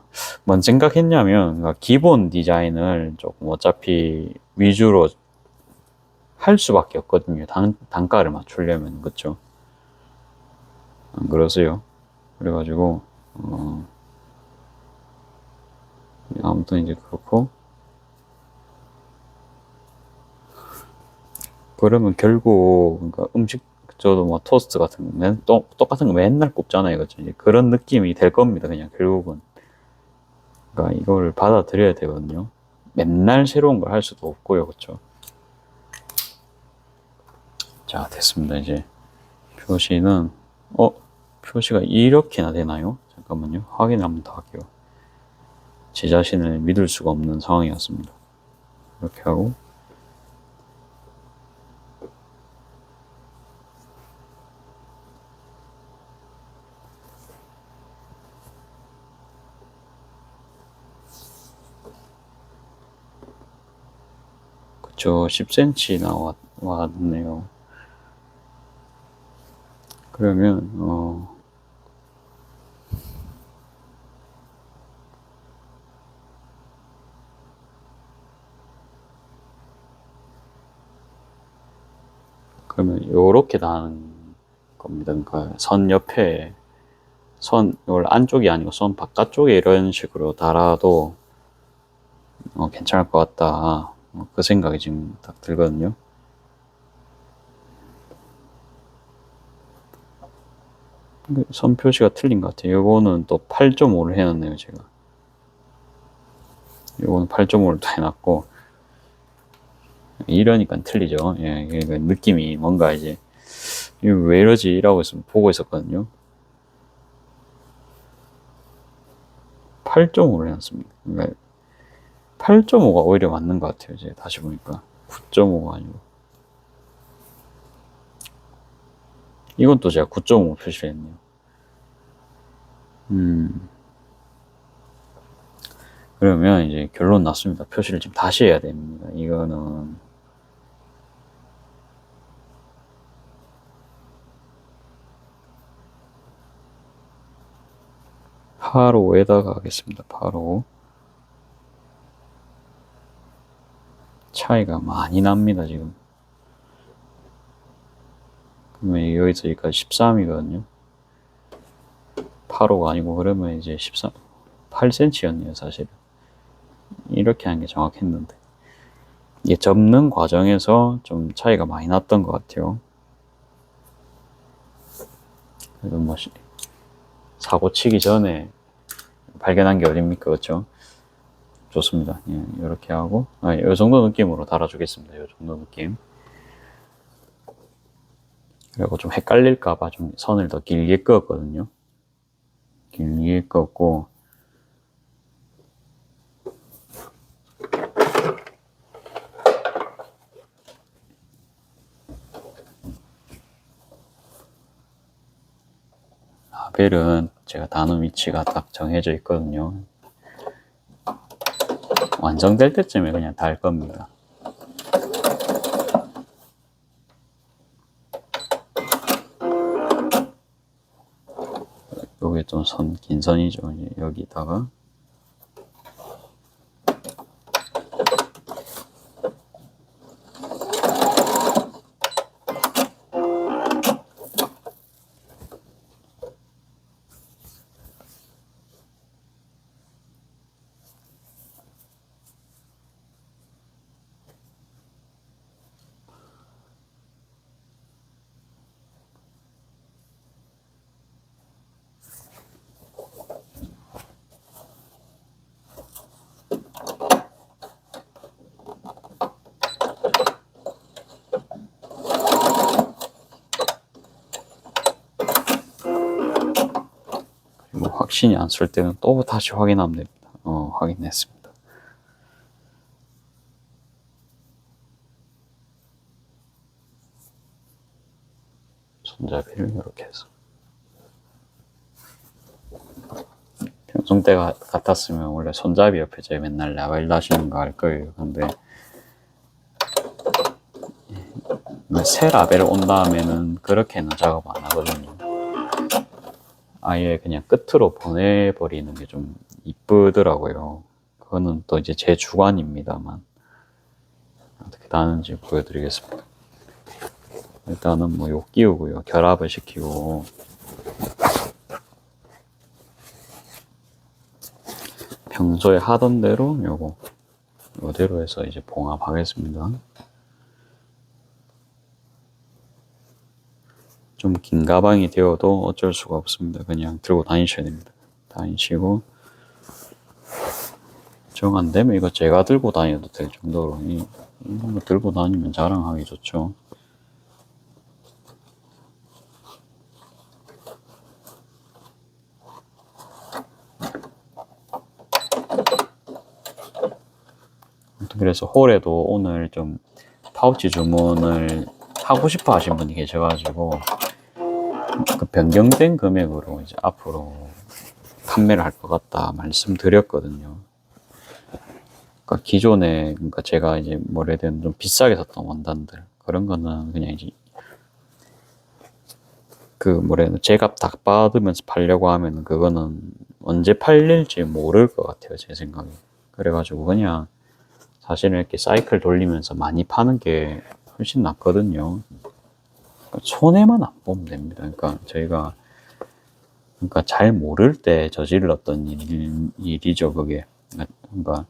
뭔 생각했냐면, 그러니까 기본 디자인을 조금 어차피 위주로 할 수밖에 없거든요. 단가를 맞추려면, 그쵸? 안 그러세요? 그래가지고, 아무튼 이제 그렇고, 그러면 결국, 그러니까 음식, 저도 뭐 토스트 같은 거, 똑같은 거 맨날 굽잖아요. 그쵸? 이제 그런 느낌이 될 겁니다. 그냥 결국은. 그러니까 이걸 받아들여야 되거든요. 맨날 새로운 걸 할 수도 없고요. 그쵸? 자, 됐습니다. 이제 표시는, 어? 표시가 이렇게나 되나요? 잠깐만요. 확인 한번 더 할게요. 제 자신을 믿을 수가 없는 상황이었습니다. 이렇게 하고, 그쵸. 10cm 왔네요. 그러면, 그러면 요렇게 나는 겁니다. 그러니까 선 옆에, 이걸 안쪽이 아니고 선 바깥쪽에 이런 식으로 달아도 괜찮을 것 같다. 그 생각이 지금 딱 들거든요. 선 표시가 틀린 것 같아요. 요거는 또 8.5를 해놨네요, 제가. 요거는 8.5를 또 해놨고, 이러니까 틀리죠. 예, 그러니까 느낌이 뭔가 이제, 이거 왜 이러지? 라고 보고 있었거든요. 8.5를 해놨습니다. 그러니까 8.5가 오히려 맞는 것 같아요. 이제 다시 보니까. 9.5가 아니고. 이건 또 제가 9.5 표시를 했네요. 그러면 이제 결론 났습니다. 표시를 지금 다시 해야 됩니다. 이거는 8호에다가 하겠습니다. 8호. 차이가 많이 납니다, 지금. 그러면 여기서 여기까지 13이거든요. 8호가 아니고 그러면 이제 13, 8cm였네요, 사실은. 이렇게 하는 게 정확했는데. 이게 접는 과정에서 좀 차이가 많이 났던 것 같아요. 그래도 뭐, 사고 치기 전에 발견한 게 어딥니까, 그쵸? 좋습니다. 예, 이렇게 하고, 이 정도 느낌으로 달아주겠습니다. 이 정도 느낌. 그리고 좀 헷갈릴까봐 좀 선을 더 길게 그었거든요. 길게 그었고, 라벨은 제가 다는 위치가 딱 정해져 있거든요. 완성될 때쯤에 그냥 달 겁니다. 요게 좀 긴 선이죠. 여기다가 신이 안 쓸 때는 또 다시 확인하면 됩니다. 확인했습니다. 손잡이를 이렇게 해서. 평소 때 같았으면 원래 손잡이 옆에 제 맨날 라벨 다시는 거 할 거예요. 근데 새 라벨을 온 다음에는 그렇게는 작업 안 하거든요. 아예 그냥 끝으로 보내버리는 게 좀 이쁘더라고요. 그거는 또 이제 제 주관입니다만 어떻게 다는지 보여드리겠습니다. 일단은 뭐 요 끼우고요. 결합을 시키고 평소에 하던 대로 요대로 해서 이제 봉합하겠습니다. 좀 긴 가방이 되어도 어쩔 수가 없습니다. 그냥 들고 다니셔야 됩니다. 다니시고 정 안 되면 이거 제가 들고 다녀도 될 정도로 이런 거 들고 다니면 자랑하기 좋죠. 그래서 홀에도 오늘 좀 파우치 주문을 하고 싶어 하신 분이 계셔가지고 그 변경된 금액으로 이제 앞으로 판매를 할 것 같다 말씀드렸거든요. 그러니까 기존에 제가 이제 뭐래든 좀 비싸게 샀던 원단들 그런 거는 그냥 이제 제값 다 받으면서 팔려고 하면 그거는 언제 팔릴지 모를 것 같아요, 제 생각에. 그래가지고 그냥 사실은 이렇게 사이클 돌리면서 많이 파는 게 훨씬 낫거든요. 손해만 안 보면 됩니다. 그러니까 저희가 잘 모를 때 저질렀던 일이죠, 그게. 그러니까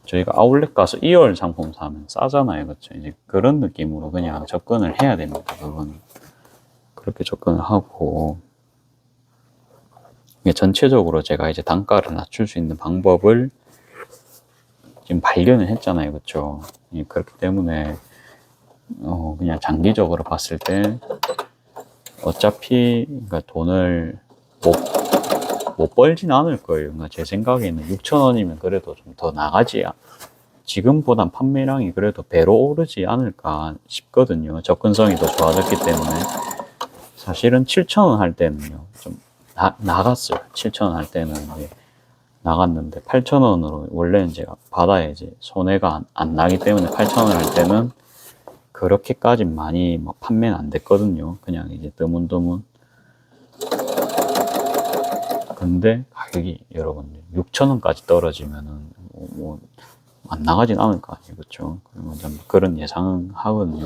저희가 아울렛 가서 2월 상품 사면 싸잖아요, 그렇죠? 이제 그런 느낌으로 그냥 접근을 해야 됩니다. 그거는 그렇게 접근을 하고 전체적으로 제가 이제 단가를 낮출 수 있는 방법을 지금 발견을 했잖아요, 그렇죠? 그렇기 때문에 그냥 장기적으로 봤을 때 어차피 그러니까 돈을 못 벌진 않을 거예요. 그러니까 제 생각에는 6,000원이면 그래도 좀 더 나가지 지금보단 판매량이 그래도 배로 오르지 않을까 싶거든요. 접근성이 더 좋아졌기 때문에. 사실은 7,000원 할 때는요 좀 나갔어요. 7,000원 할 때는 나갔는데 8,000원으로 원래 이제 바다에 이제 손해가 안 나기 때문에 8,000원 할 때는 그렇게까지 많이 판매는 안 됐거든요. 그냥 이제 드문드문. 근데 가격이 여러분 6,000원까지 떨어지면은 뭐 안 나가진 않을 거 아니에요, 그렇죠? 그런 예상은 하거든요.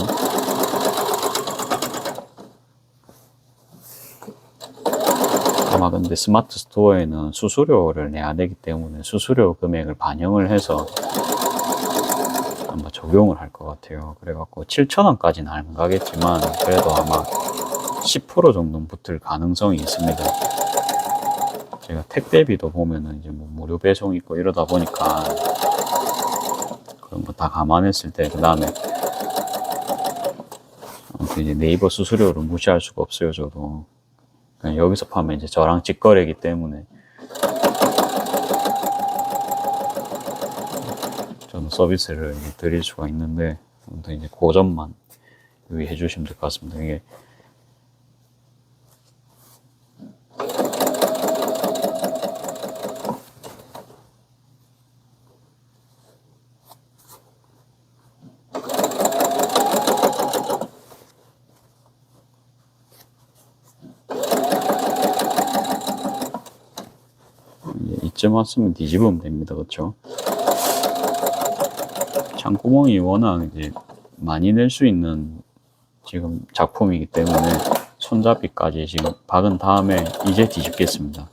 아마 근데 스마트 스토어에는 수수료를 내야 되기 때문에 수수료 금액을 반영을 해서 아마 적용을 할 것 같아요. 그래갖고 7,000원까지는 안 가겠지만 그래도 아마 10% 정도는 붙을 가능성이 있습니다. 제가 택배비도 보면은 이제 뭐 무료 배송 있고 이러다 보니까 그런 거 다 감안했을 때, 그 다음에 이제 네이버 수수료를 무시할 수가 없어요, 저도. 그냥 여기서 파면 이제 저랑 직거래이기 때문에 저는 서비스를 드릴 수가 있는데, 아무튼 이제 그 점만 유의해 주시면 될 것 같습니다. 이게 이쯤 왔으면 뒤집으면 됩니다. 그렇죠? 창구멍이 워낙 이제 많이 낼 수 있는 지금 작품이기 때문에 손잡이까지 지금 박은 다음에 이제 뒤집겠습니다.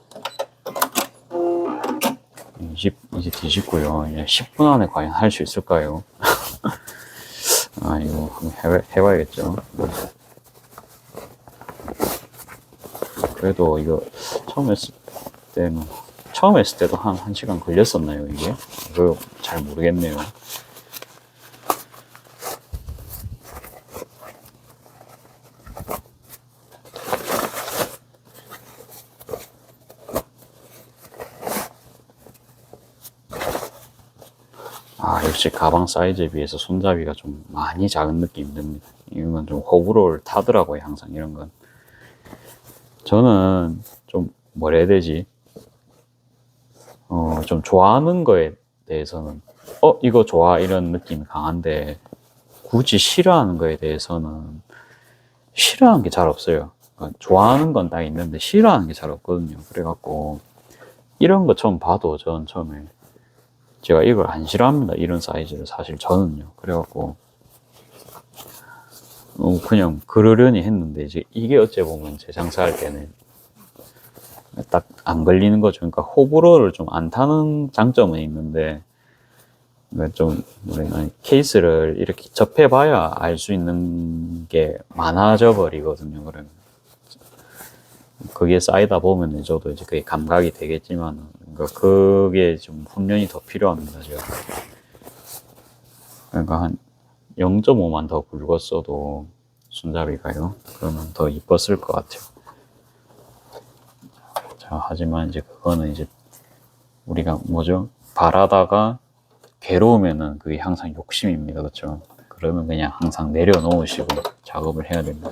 이제 뒤집고요. 이제 10분 안에 과연 할 수 있을까요? 이거 한번 해봐야겠죠. 그래도 이거 처음 했을 때도 한 1시간 걸렸었나요, 이게? 이거 잘 모르겠네요. 역시 가방 사이즈에 비해서 손잡이가 좀 많이 작은 느낌이 듭니다. 이건 좀 호불호를 타더라고요, 항상 이런 건. 저는 좀 뭐라 해야 되지? 좀 좋아하는 거에 대해서는 이거 좋아 이런 느낌이 강한데 굳이 싫어하는 거에 대해서는 싫어하는 게 잘 없어요. 그러니까 좋아하는 건 딱 있는데 싫어하는 게 잘 없거든요. 그래갖고 이런 거 처음 봐도 전 처음에 제가 이걸 안 싫어합니다. 이런 사이즈를 사실 저는요. 그래갖고 그냥 그러려니 했는데 이제 이게 어째 보면 제 장사할 때는 딱 안 걸리는 거죠. 그러니까 호불호를 좀 안 타는 장점은 있는데 좀 케이스를 이렇게 접해봐야 알 수 있는 게 많아져 버리거든요. 그러면 그게 쌓이다 보면 저도 이제 그게 감각이 되겠지만 그게 좀 훈련이 더 필요합니다. 제가 그러니까 한 0.5만 더 굵었어도 손잡이가요. 그러면 더 이뻤을 것 같아요. 자, 하지만 이제 그거는 이제 우리가 뭐죠? 바라다가 괴로우면은 그게 항상 욕심입니다. 그렇죠? 그러면 그냥 항상 내려놓으시고 작업을 해야 됩니다.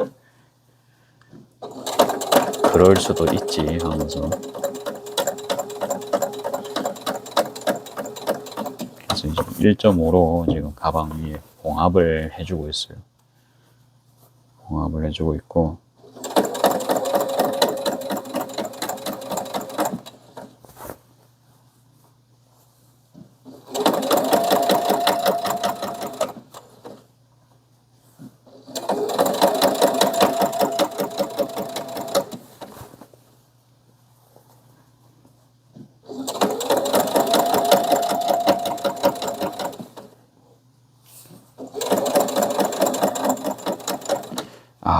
그럴 수도 있지 하면서. 그래서 이제 1.5로 지금 가방 위에 봉합을 해주고 있어요. 봉합을 해주고 있고,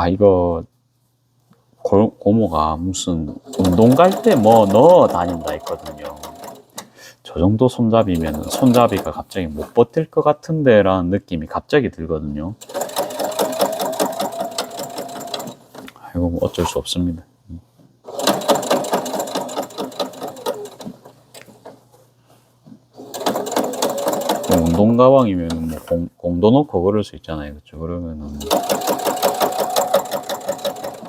이거 고모가 무슨 운동 갈 때 뭐 넣어 다닌다 했거든요. 저 정도 손잡이면 손잡이가 갑자기 못 버틸 것 같은데 라는 느낌이 갑자기 들거든요. 이거 뭐 어쩔 수 없습니다. 운동 가방이면 뭐 공도 넣고 그럴 수 있잖아요. 그렇죠? 그러면은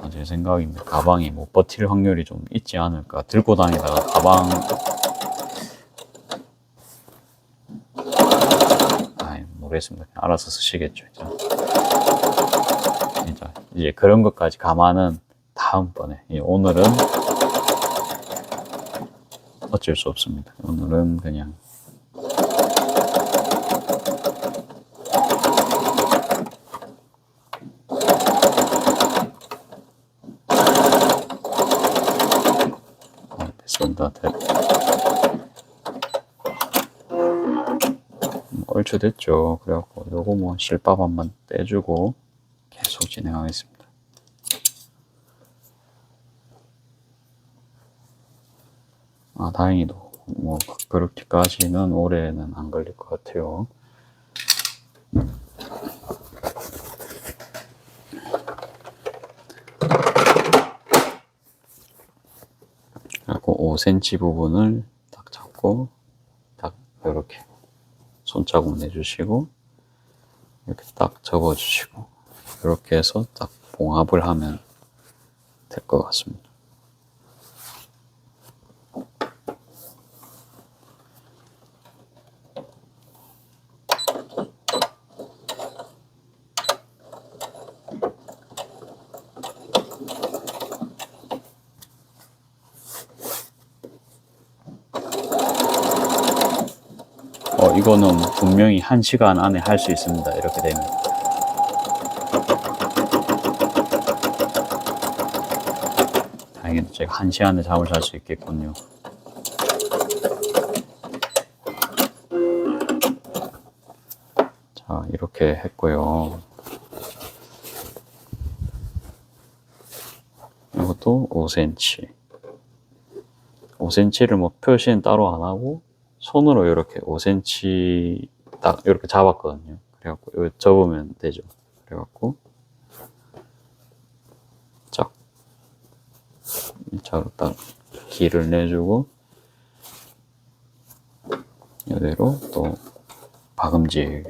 제 생각인데 가방이 못 버틸 확률이 좀 있지 않을까. 들고 다니다가 가방 모르겠습니다. 알아서 쓰시겠죠. 진짜 이제 그런 것까지 감안은 다음번에. 오늘은 어쩔 수 없습니다. 오늘은 그냥 됐습니다. 얼추 됐죠. 그래갖고 요거 뭐 실밥 한번 떼주고 계속 진행하겠습니다. 다행히도 뭐 그렇게까지는 올해는 안 걸릴 것 같아요. 그리고 5cm 부분을 딱 잡고 딱 이렇게 손자국 내주시고 이렇게 딱 접어주시고 이렇게 해서 딱 봉합을 하면 될 것 같습니다. 이거는 분명히 1시간 안에 할 수 있습니다. 이렇게 되면. 다행히도 제가 1시간에 잠을 잘 수 있겠군요. 자, 이렇게 했고요. 이것도 5cm. 5cm를 뭐 표시는 따로 안 하고 손으로 이렇게 5cm 딱 이렇게 잡았거든요. 그래갖고 이거 접으면 되죠. 그래갖고 쫙 1차로 딱 길을 내주고 이대로 또 박음질.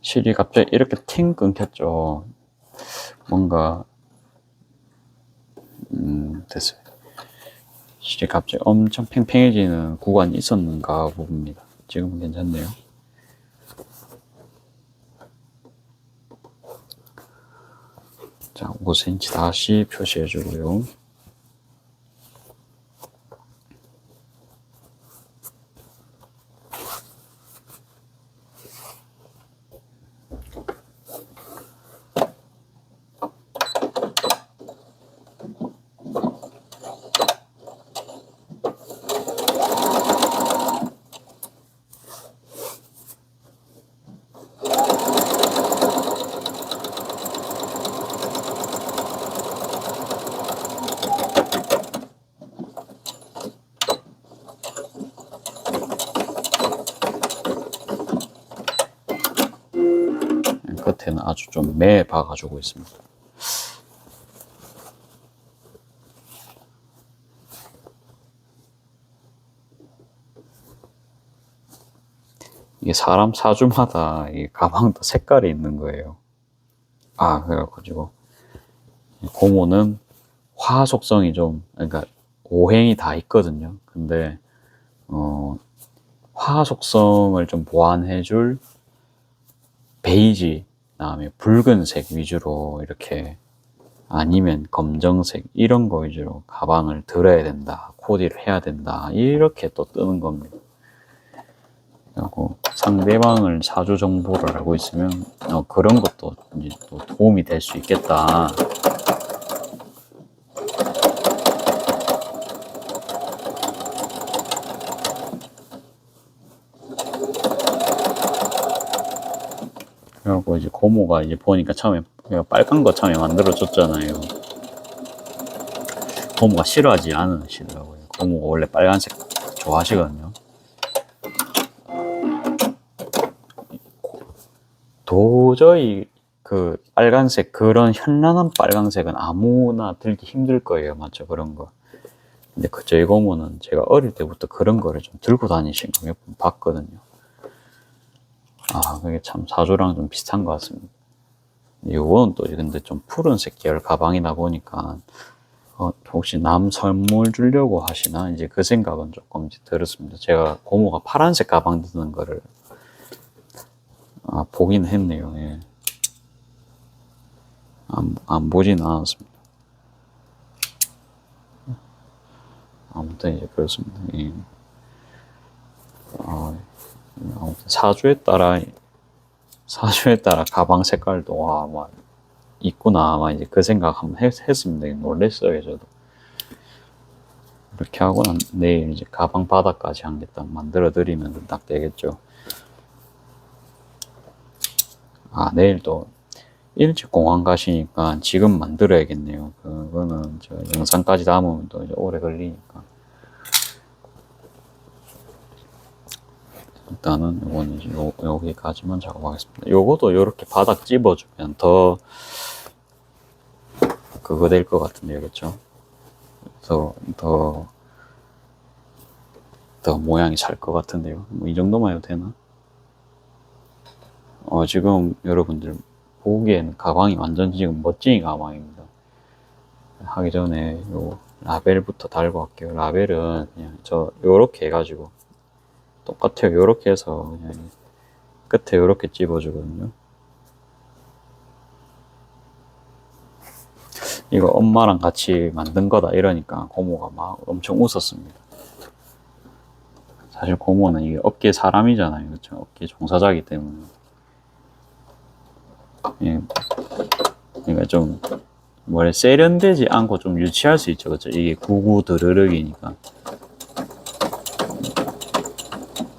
실이 갑자기 이렇게 팅 끊겼죠. 뭔가 됐어요. 실이 갑자기 엄청 팽팽해지는 구간이 있었는가 봅니다. 지금은 괜찮네요. 자, 5cm 다시 표시해 주고요. 끝에는 아주 좀 매 박아주고 있습니다. 이게 사람 사주마다 이 가방도 색깔이 있는 거예요. 그래가지고 고무는 화 속성이 좀, 그러니까 오행이 다 있거든요. 근데 화 속성을 좀 보완해줄 베이지, 그다음에 붉은색 위주로 이렇게, 아니면 검정색 이런 거 위주로 가방을 들어야 된다, 코디를 해야 된다, 이렇게 또 뜨는 겁니다. 그리고 상대방을 사주 정보를 알고 있으면 그런 것도 이제 또 도움이 될 수 있겠다. 그리고 이제 고모가 이제 보니까 처음에 빨간 거 처음에 만들어줬잖아요. 고모가 싫어하지 않으시더라고요. 고모가 원래 빨간색 좋아하시거든요. 도저히 그 빨간색, 그런 현란한 빨간색은 아무나 들기 힘들 거예요. 맞죠? 그런 거. 근데 저희 고모는 제가 어릴 때부터 그런 거를 좀 들고 다니신 거 몇 번 봤거든요. 그게 참 사주랑 좀 비슷한 것 같습니다. 요거는 또 근데 좀 푸른색 계열 가방이다 보니까 혹시 남 선물 주려고 하시나 이제 그 생각은 조금 들었습니다. 제가 고모가 파란색 가방 드는 거를 보긴 했네요. 예. 안 보진 않았습니다. 아무튼 이제 그렇습니다. 예. 아무튼 사주에 따라 가방 색깔도 있구나, 이제 그 생각 한번 했습니다. 놀랬어요, 저도. 이렇게 하고 내일 이제 가방 바닥까지 한 개 딱 만들어 드리면 딱 되겠죠. 내일 또 일찍 공항 가시니까 지금 만들어야겠네요. 그거는 저 영상까지 담으면 또 이제 오래 걸리니까. 일단은 요거는 이제 여기까지만 작업하겠습니다. 요것도 요렇게 바닥 찝어주면 더 그거 될 것 같은데요, 그렇죠? 더 모양이 잘 것 같은데요. 뭐 이 정도만 해도 되나? 지금 여러분들 보기에는 가방이 완전 지금 멋쟁이 가방입니다. 하기 전에 요 라벨부터 달고 할게요. 라벨은 그냥 요렇게 해가지고 똑같아요. 요렇게 해서 그냥 끝에 요렇게 찝어주거든요. 이거 엄마랑 같이 만든 거다 이러니까 고모가 막 엄청 웃었습니다. 사실 고모는 이게 업계 사람이잖아요. 그렇죠? 업계 종사자이기 때문에. 예. 그러니까 좀 세련되지 않고 좀 유치할 수 있죠. 그렇죠? 이게 구구 드르륵이니까.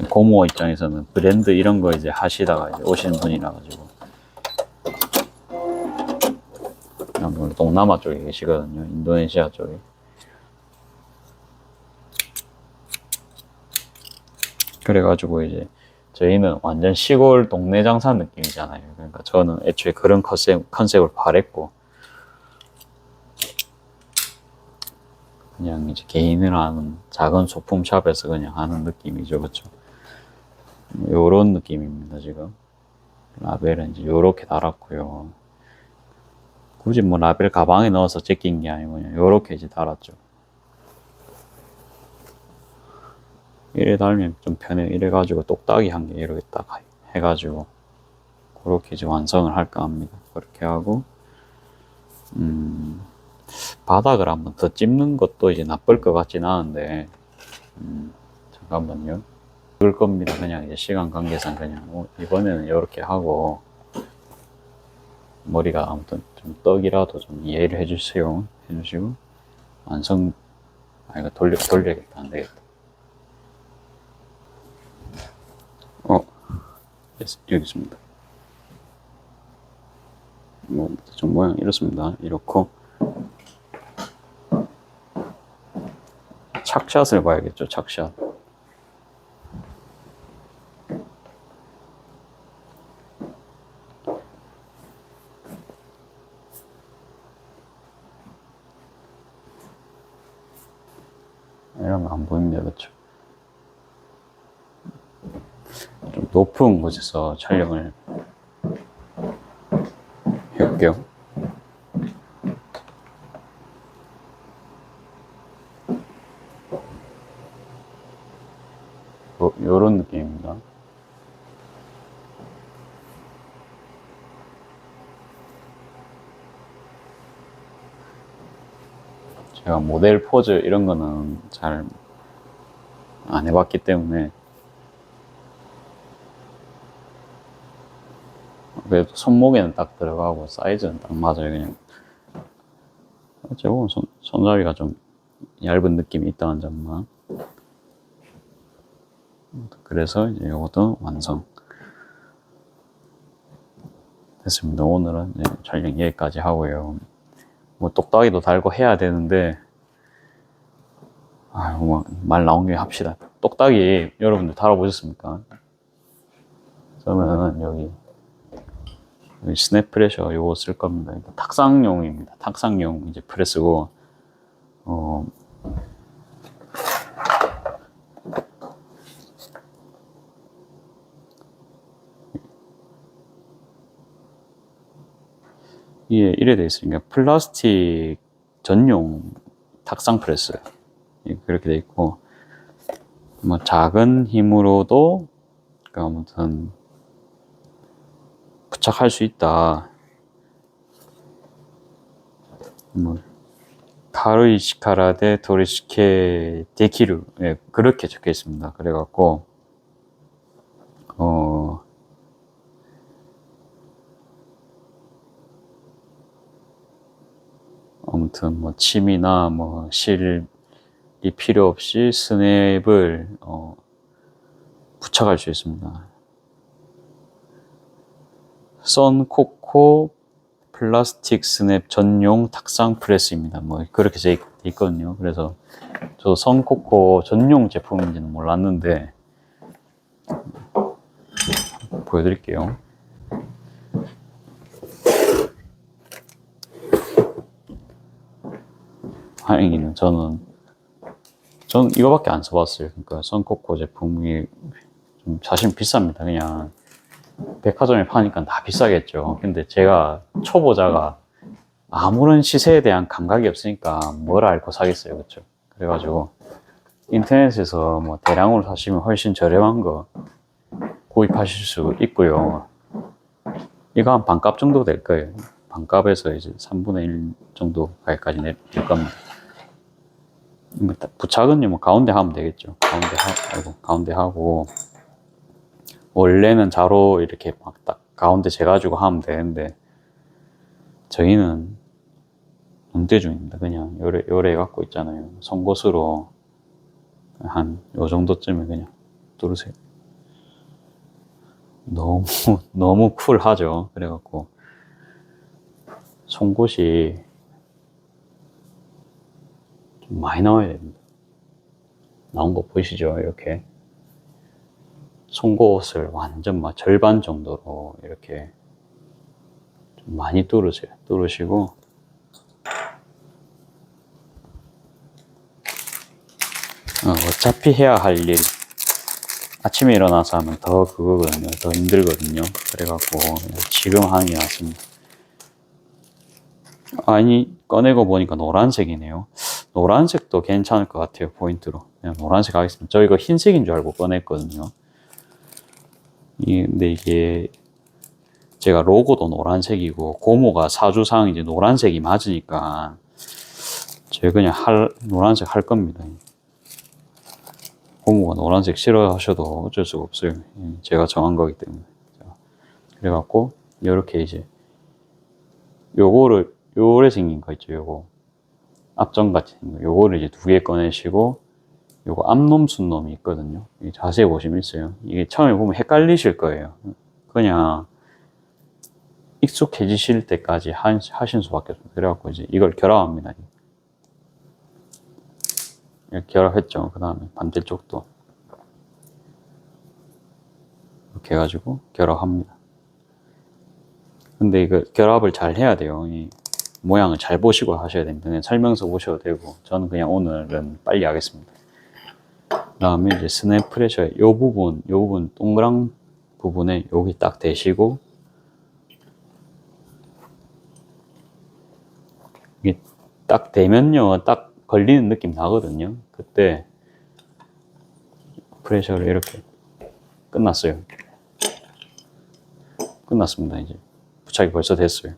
고모 입장에서는 브랜드 이런 거 이제 하시다가 이제 오시는 분이라 가지고 원래 동남아 쪽에 계시거든요. 인도네시아 쪽에. 그래가지고 이제 저희는 완전 시골 동네 장사 느낌이잖아요. 그러니까 저는 애초에 그런 컨셉을 바랬고, 그냥 이제 개인을 하는 작은 소품샵에서 그냥 하는 느낌이죠. 그쵸? 요런 느낌입니다, 지금. 라벨은 이제 요렇게 달았고요. 굳이 뭐 라벨 가방에 넣어서 제낀 게 아니고 그냥 요렇게 이제 달았죠. 이래 달면 좀 편해. 이래가지고 똑딱이 한 개 이렇게 딱 해가지고 그렇게 이제 완성을 할까 합니다. 그렇게 하고 바닥을 한번 더 찝는 것도 이제 나쁠 것 같진 않은데 잠깐만요. 그럴 겁니다. 그냥 이제 시간 관계상 그냥 이번에는 이렇게 하고 머리가 아무튼 좀 떡이라도 좀 이해를 해주세요. 해주시고 완성. 이거 돌려야겠다. 안 되겠다. 여기 있습니다. 뭐 좀 모양 이렇습니다. 이렇고 착샷을 봐야겠죠. 착샷. 이러면 안 보입니다. 그렇죠? 좀 높은 곳에서 촬영을 해볼게요. 요런 느낌입니다. 제가 모델 포즈 이런 거는 잘 안 해봤기 때문에 그래도 손목에는 딱 들어가고 사이즈는 딱 맞아요. 그냥 어쩌고 손잡이가 좀 얇은 느낌이 있다는 점만. 그래서 이제 이것도 완성 됐습니다. 오늘은 이제 촬영 여기까지 하고요. 뭐 똑딱이도 달고 해야 되는데 뭐 말 나온 김에 합시다. 똑딱이 여러분들 달아보셨습니까? 저는 여기 스냅 프레셔 요거 쓸 겁니다. 탁상용입니다. 탁상용 이제 프레스고 이게 이래 돼 있으니까 플라스틱 전용 탁상 프레스 그렇게 돼 있고 뭐 작은 힘으로도 아무튼 부착할 수 있다. 뭐 카르이시카라데 도리시케 데키르 그렇게 적혀 있습니다. 그래갖고 아무튼 뭐 침이나 뭐 실이 필요 없이 스냅을 부착할 수 있습니다. 선코코 플라스틱 스냅 전용 탁상 프레스입니다. 뭐 그렇게 돼 있거든요. 그래서 저 선코코 전용 제품인지는 몰랐는데 보여드릴게요. 다행히는 저는 이거밖에 안 써봤어요. 그러니까 선코코 제품이 좀 사실 비쌉니다. 그냥 백화점에 파니까 다 비싸겠죠. 근데 제가 초보자가 아무런 시세에 대한 감각이 없으니까 뭘 알고 사겠어요. 그렇죠? 그래가지고 인터넷에서 뭐 대량으로 사시면 훨씬 저렴한 거 구입하실 수 있고요. 이거 한 반값 정도 될 거예요. 반값에서 이제 3분의 1 정도 가격까지 낼 겁니다. 부착은 뭐 가운데 하면 되겠죠. 가운데 하고 원래는 자로 이렇게 막 딱 가운데 재가지고 하면 되는데 저희는 응대 중입니다. 그냥 요래 갖고 있잖아요. 송곳으로 한 요 정도쯤에 그냥 뚫으세요. 너무 쿨하죠. 그래갖고 송곳이 좀 많이 나와야 됩니다. 나온 거 보이시죠? 이렇게 송곳을 완전 막 절반 정도로 이렇게 좀 많이 뚫으세요. 뚫으시고 어차피 해야 할 일 아침에 일어나서 하면 더 그거거든요. 더 힘들거든요. 그래갖고 지금 하는 게 낫습니다. 아니, 꺼내고 보니까 노란색이네요. 노란색도 괜찮을 것 같아요. 포인트로. 그냥 노란색 하겠습니다. 저 이거 흰색인 줄 알고 꺼냈거든요. 근데 이게 제가 로고도 노란색이고 고무가 사주상 이제 노란색이 맞으니까 제가 그냥 노란색 할 겁니다. 고무가 노란색 싫어하셔도 어쩔 수가 없어요. 제가 정한 거기 때문에. 그래갖고 이렇게 이제 요거를 요래 생긴 거 있죠. 요거 앞전같이 생긴 거 요거를 이제 2개 꺼내시고 요거 앞놈 순놈이 있거든요. 자세히 보시면 있어요. 이게 처음에 보면 헷갈리실 거예요. 그냥 익숙해지실 때까지 하신 수밖에 없어요. 그래갖고 이제 이걸 결합합니다. 이렇게 결합했죠. 그 다음에 반대쪽도 이렇게 해가지고 결합합니다. 근데 이거 결합을 잘 해야 돼요. 이 모양을 잘 보시고 하셔야 됩니다. 그냥 설명서 보셔도 되고 저는 그냥 오늘은 빨리 하겠습니다. 그 다음에 이제 스냅 프레셔 요 부분 동그란 부분에 여기 딱 대시고 이게 딱 대면요 딱 걸리는 느낌 나거든요. 그때 프레셔를 이렇게 끝났어요. 끝났습니다. 이제 부착이 벌써 됐어요.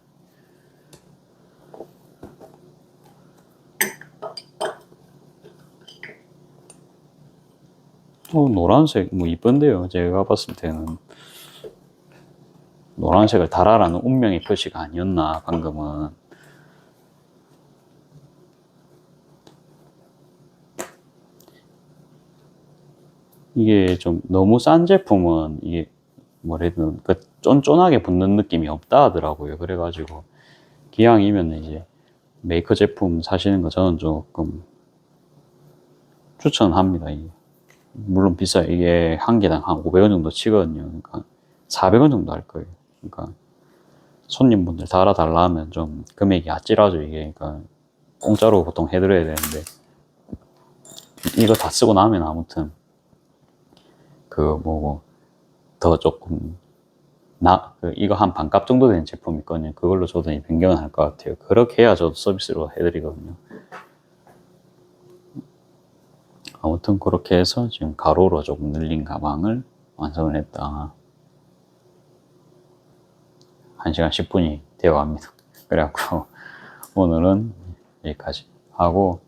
노란색 뭐 이쁜데요. 제가 봤을 때는 노란색을 달아라는 운명의 표시가 아니었나 방금은. 이게 좀 너무 싼 제품은 이게 뭐래든 그 쫀쫀하게 붙는 느낌이 없다 하더라고요. 그래가지고 기왕이면 이제 메이커 제품 사시는 거 저는 조금 추천합니다. 이게. 물론 비싸요. 이게 한 개당 한 500원 정도 치거든요. 그러니까 400원 정도 할 거예요. 그러니까 손님분들 달아달라 하면 좀 금액이 아찔하죠. 이게 그러니까 공짜로 보통 해드려야 되는데 이거 다 쓰고 나면 아무튼 더 조금 이거 한 반값 정도 되는 제품이 있거든요. 그걸로 줘도 변경은 할 것 같아요. 그렇게 해야 저도 서비스로 해드리거든요. 아무튼 그렇게 해서 지금 가로로 조금 늘린 가방을 완성을 했다. 1시간 10분이 되어 갑니다. 그래갖고 오늘은 여기까지 하고,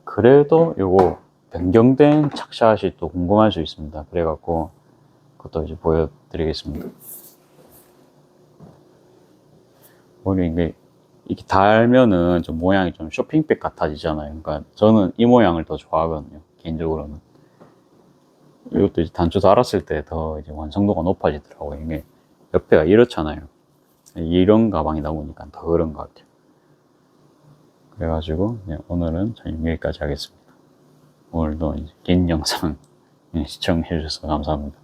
그래도 요거 변경된 착샷이 또 궁금할 수 있습니다. 그래갖고 그것도 이제 보여드리겠습니다. 우리 이렇게 달면은 좀 모양이 좀 쇼핑백 같아지잖아요. 그러니까 저는 이 모양을 더 좋아하거든요. 개인적으로는. 이것도 이제 단추 달았을 때 더 이제 완성도가 높아지더라고요. 이게 옆에가 이렇잖아요. 이런 가방이다 보니까 더 그런 것 같아요. 그래가지고 오늘은 여기까지 하겠습니다. 오늘도 이제 긴 영상 시청해 주셔서 감사합니다.